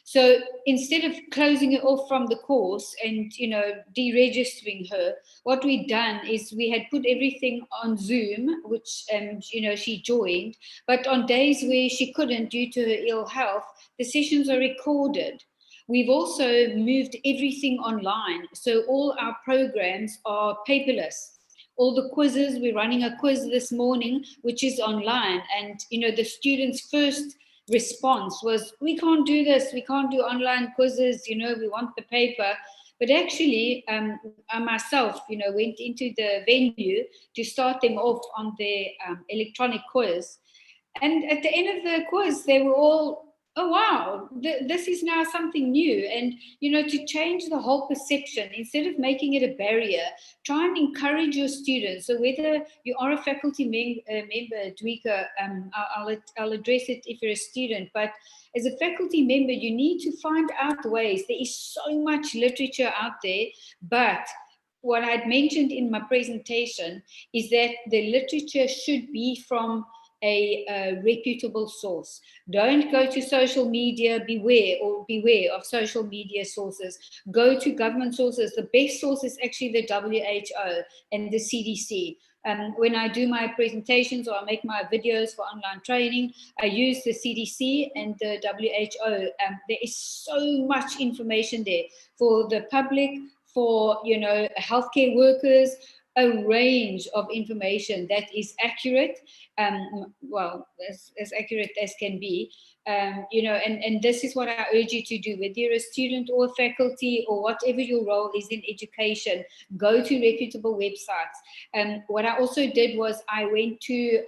So instead of closing it off from the course and, you know, deregistering her, what we'd done is we had put everything on Zoom, which, you know, she joined. But on days where she couldn't due to her ill health, the sessions are recorded. We've also moved everything online. So all our programs are paperless. All the quizzes, we're running a quiz this morning, which is online. And, you know, the students' first response was, we can't do this, we can't do online quizzes, you know, we want the paper. But actually, I myself, you know, went into the venue to start them off on their electronic quiz. And at the end of the quiz, they were all, oh, wow, this is now something new. And, you know, to change the whole perception, instead of making it a barrier, try and encourage your students. So whether you are a faculty member, Dwika, I'll address it if you're a student, but as a faculty member, you need to find out ways. There is so much literature out there, but what I'd mentioned in my presentation is that the literature should be from a reputable source. Don't go to social media, beware of social media sources. Go to government sources. The best source is actually the WHO and the CDC. When I do my presentations or I make my videos for online training, I use the CDC and the WHO. There is so much information there for the public, for, you know, healthcare workers, a range of information that is accurate, well, as accurate as can be, and this is what I urge you to do, whether you're a student or faculty or whatever your role is in education, go to reputable websites. What I also did was I went to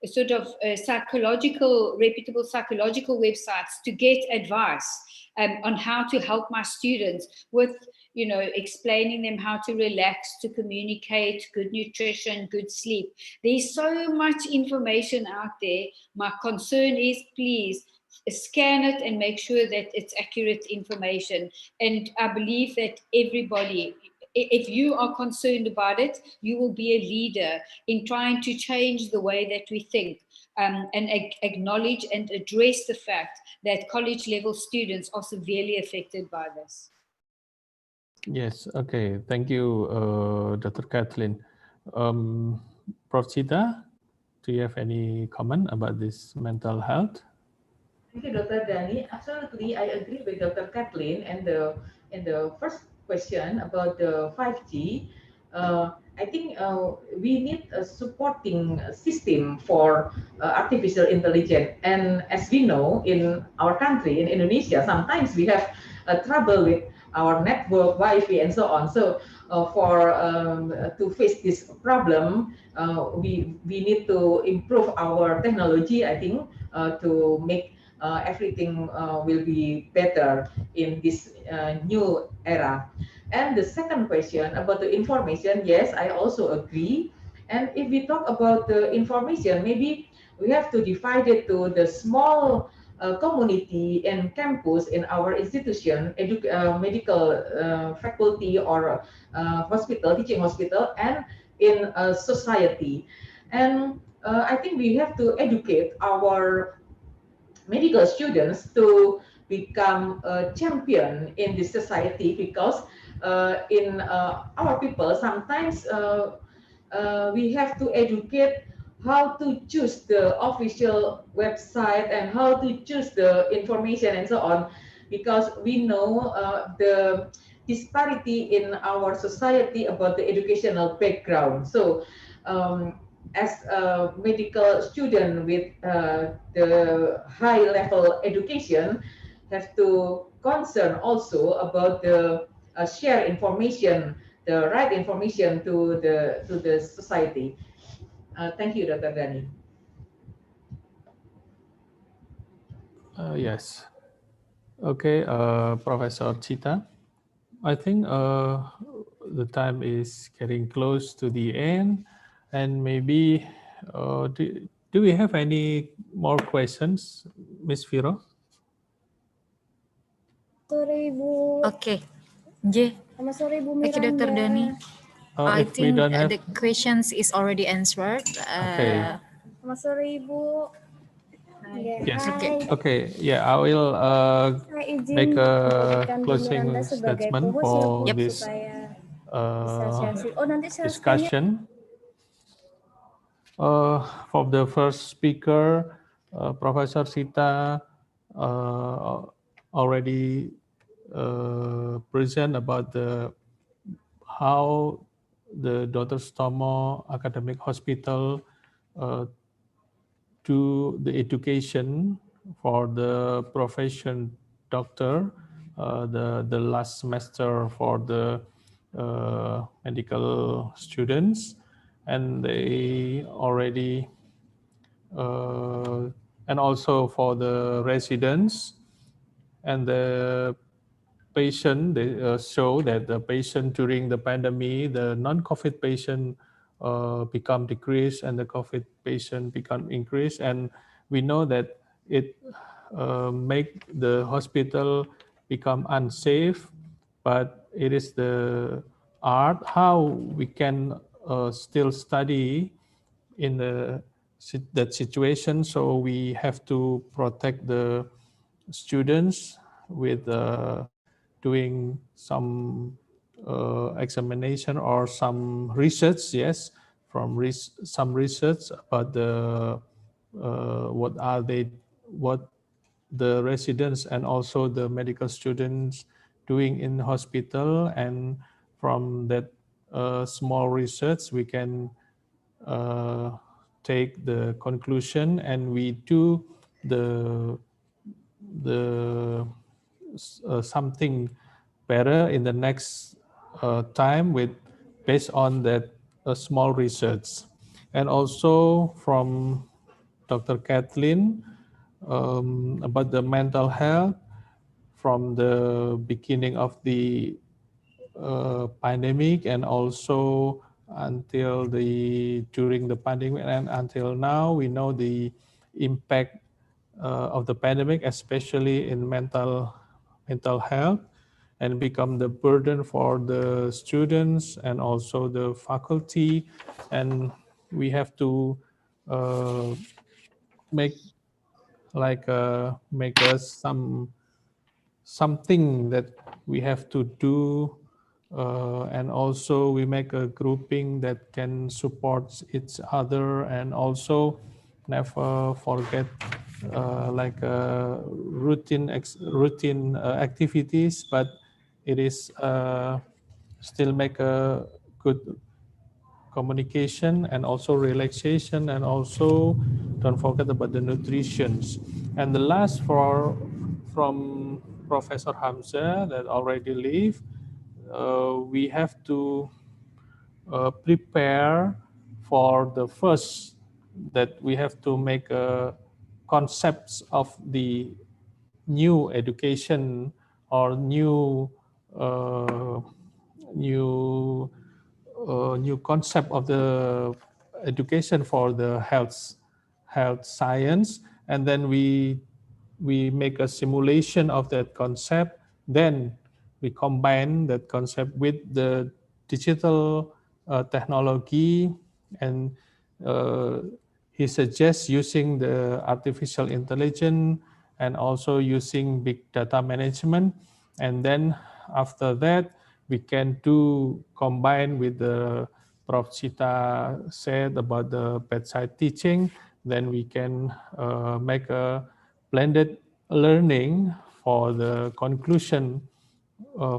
a sort of reputable psychological websites to get advice on how to help my students with, explaining them how to relax, to communicate, good nutrition, good sleep. There's so much information out there. My concern is, please scan it and make sure that it's accurate information. And I believe that everybody, if you are concerned about it, you will be a leader in trying to change the way that we think, and acknowledge and address the fact that college level students are severely affected by this. Yes, okay. Thank you, Dr. Kathleen. Prof. Chita, do you have any comment about this mental health? Thank you, Dr. Dani. Absolutely, I agree with Dr. Kathleen. And the first question about the 5G, I think we need a supporting system for artificial intelligence. And as we know, in our country, in Indonesia, sometimes we have trouble with our network, Wi-Fi, and so on. So for to face this problem, we need to improve our technology, I think, to make everything will be better in this new era. And the second question about the information, yes, I also agree. And if we talk about the information, maybe we have to divide it to the small community and campus in our institution, medical faculty or hospital, teaching hospital, and in society. And I think we have to educate our medical students to become a champion in this society, because in our people sometimes we have to educate how to choose the official website and how to choose the information and so on, because we know the disparity in our society about the educational background. So as a medical student with the high level education, have to concern also about the share information, the right information to the society. Thank you, Dr. Dani. Yes. Okay, Professor Chita. I think the time is getting close to the end, and maybe do we have any more questions, Miss Viro? Sore Ibu. Okay. J. Selamat sore Ibu Thank you, Dr. Miranda. Dani. I If we think don't have, the questions is already answered. okay. Selamat sore Ibu. Ya, Yes. hai. Okay. Yeah, I will Saya izin make a menggantikan Bu closing Miranda sebagai statement co-host ya Bu, for this supaya bisa share. Oh, nanti share screen-nya. discussion. For the first speaker, Professor Sita already present about how the Dr. Stomo Academic Hospital do the education for the profession doctor, the last semester for the medical students, and they already and also for the residents and the patient. They show that the patient during the pandemic, the non-COVID patient become decreased and the COVID patient become increased. And we know that it make the hospital become unsafe, but it is the art how we can still study in that situation. So we have to protect the students with doing some examination or some research, yes, from some research about what the residents and also the medical students doing in hospital, and from that small research, we can take the conclusion and we do the something better in the next time with based on that small research. And also from Dr. Kathleen about the mental health from the beginning of the pandemic and also until the during the pandemic and until now we know the impact of the pandemic, especially in mental health, and become the burden for the students and also the faculty. And we have to uh, make make us something that we have to do, and also we make a grouping that can support each other, and also never forget routine activities, but it is still make a good communication and also relaxation, and also don't forget about the nutrition. And the last from Professor Hamza that already leave, we have to prepare for the first that we have to make concepts of the new education or uh, new new concept of the education for the health science, and then we make a simulation of that concept. Then we combine that concept with the digital technology, and uh, he suggests using the artificial intelligence and also using big data management. And then after that, we can do combine with the Prof. Chita said about the bedside teaching. Then we can make a blended learning for the conclusion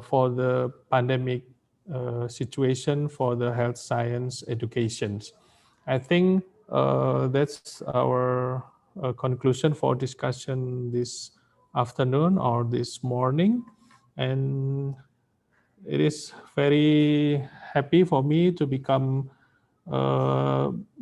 for the pandemic situation for the health science educations. I think that's our conclusion for discussion this afternoon or this morning. And it is very happy for me to become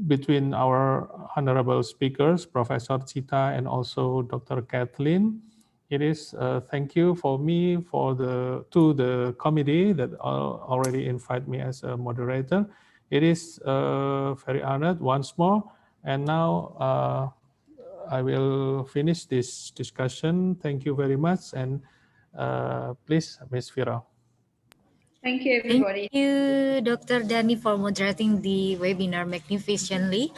between our honorable speakers, Professor Chita and also Dr. Kathleen. It is thank you for me for to the committee that already invite me as a moderator. It is very honored once more. And now I will finish this discussion. Thank you very much. And please, Ms. Vira. Thank you, Thank everybody. you, Dr. Dani, for moderating the webinar magnificently.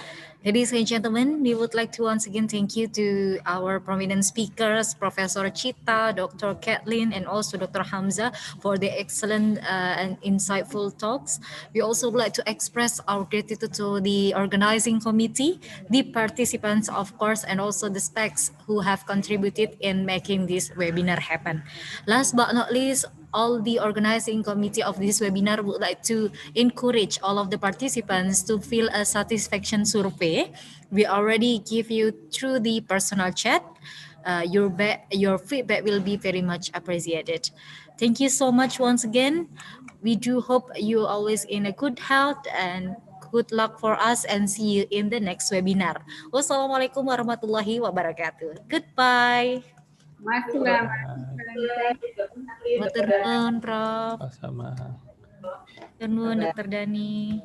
Ladies and gentlemen, we would like to once again thank you to our prominent speakers, Professor Chita, Dr. Kathleen, and also Dr. Hamza for the excellent and insightful talks. We also would like to express our gratitude to the organizing committee, the participants, of course, and also the specs who have contributed in making this webinar happen. Last but not least, all the organizing committee of this webinar would like to encourage all of the participants to fill a satisfaction survey. We already give you through the personal chat. Your feedback will be very much appreciated. Thank you so much once again. We do hope you always in a good health and good luck for us, and see you in the next webinar. Wassalamualaikum warahmatullahi wabarakatuh. Goodbye. Masalam. Thank Matur nuwun, Prof. Sama. Matur nuwun, Dr. Dani.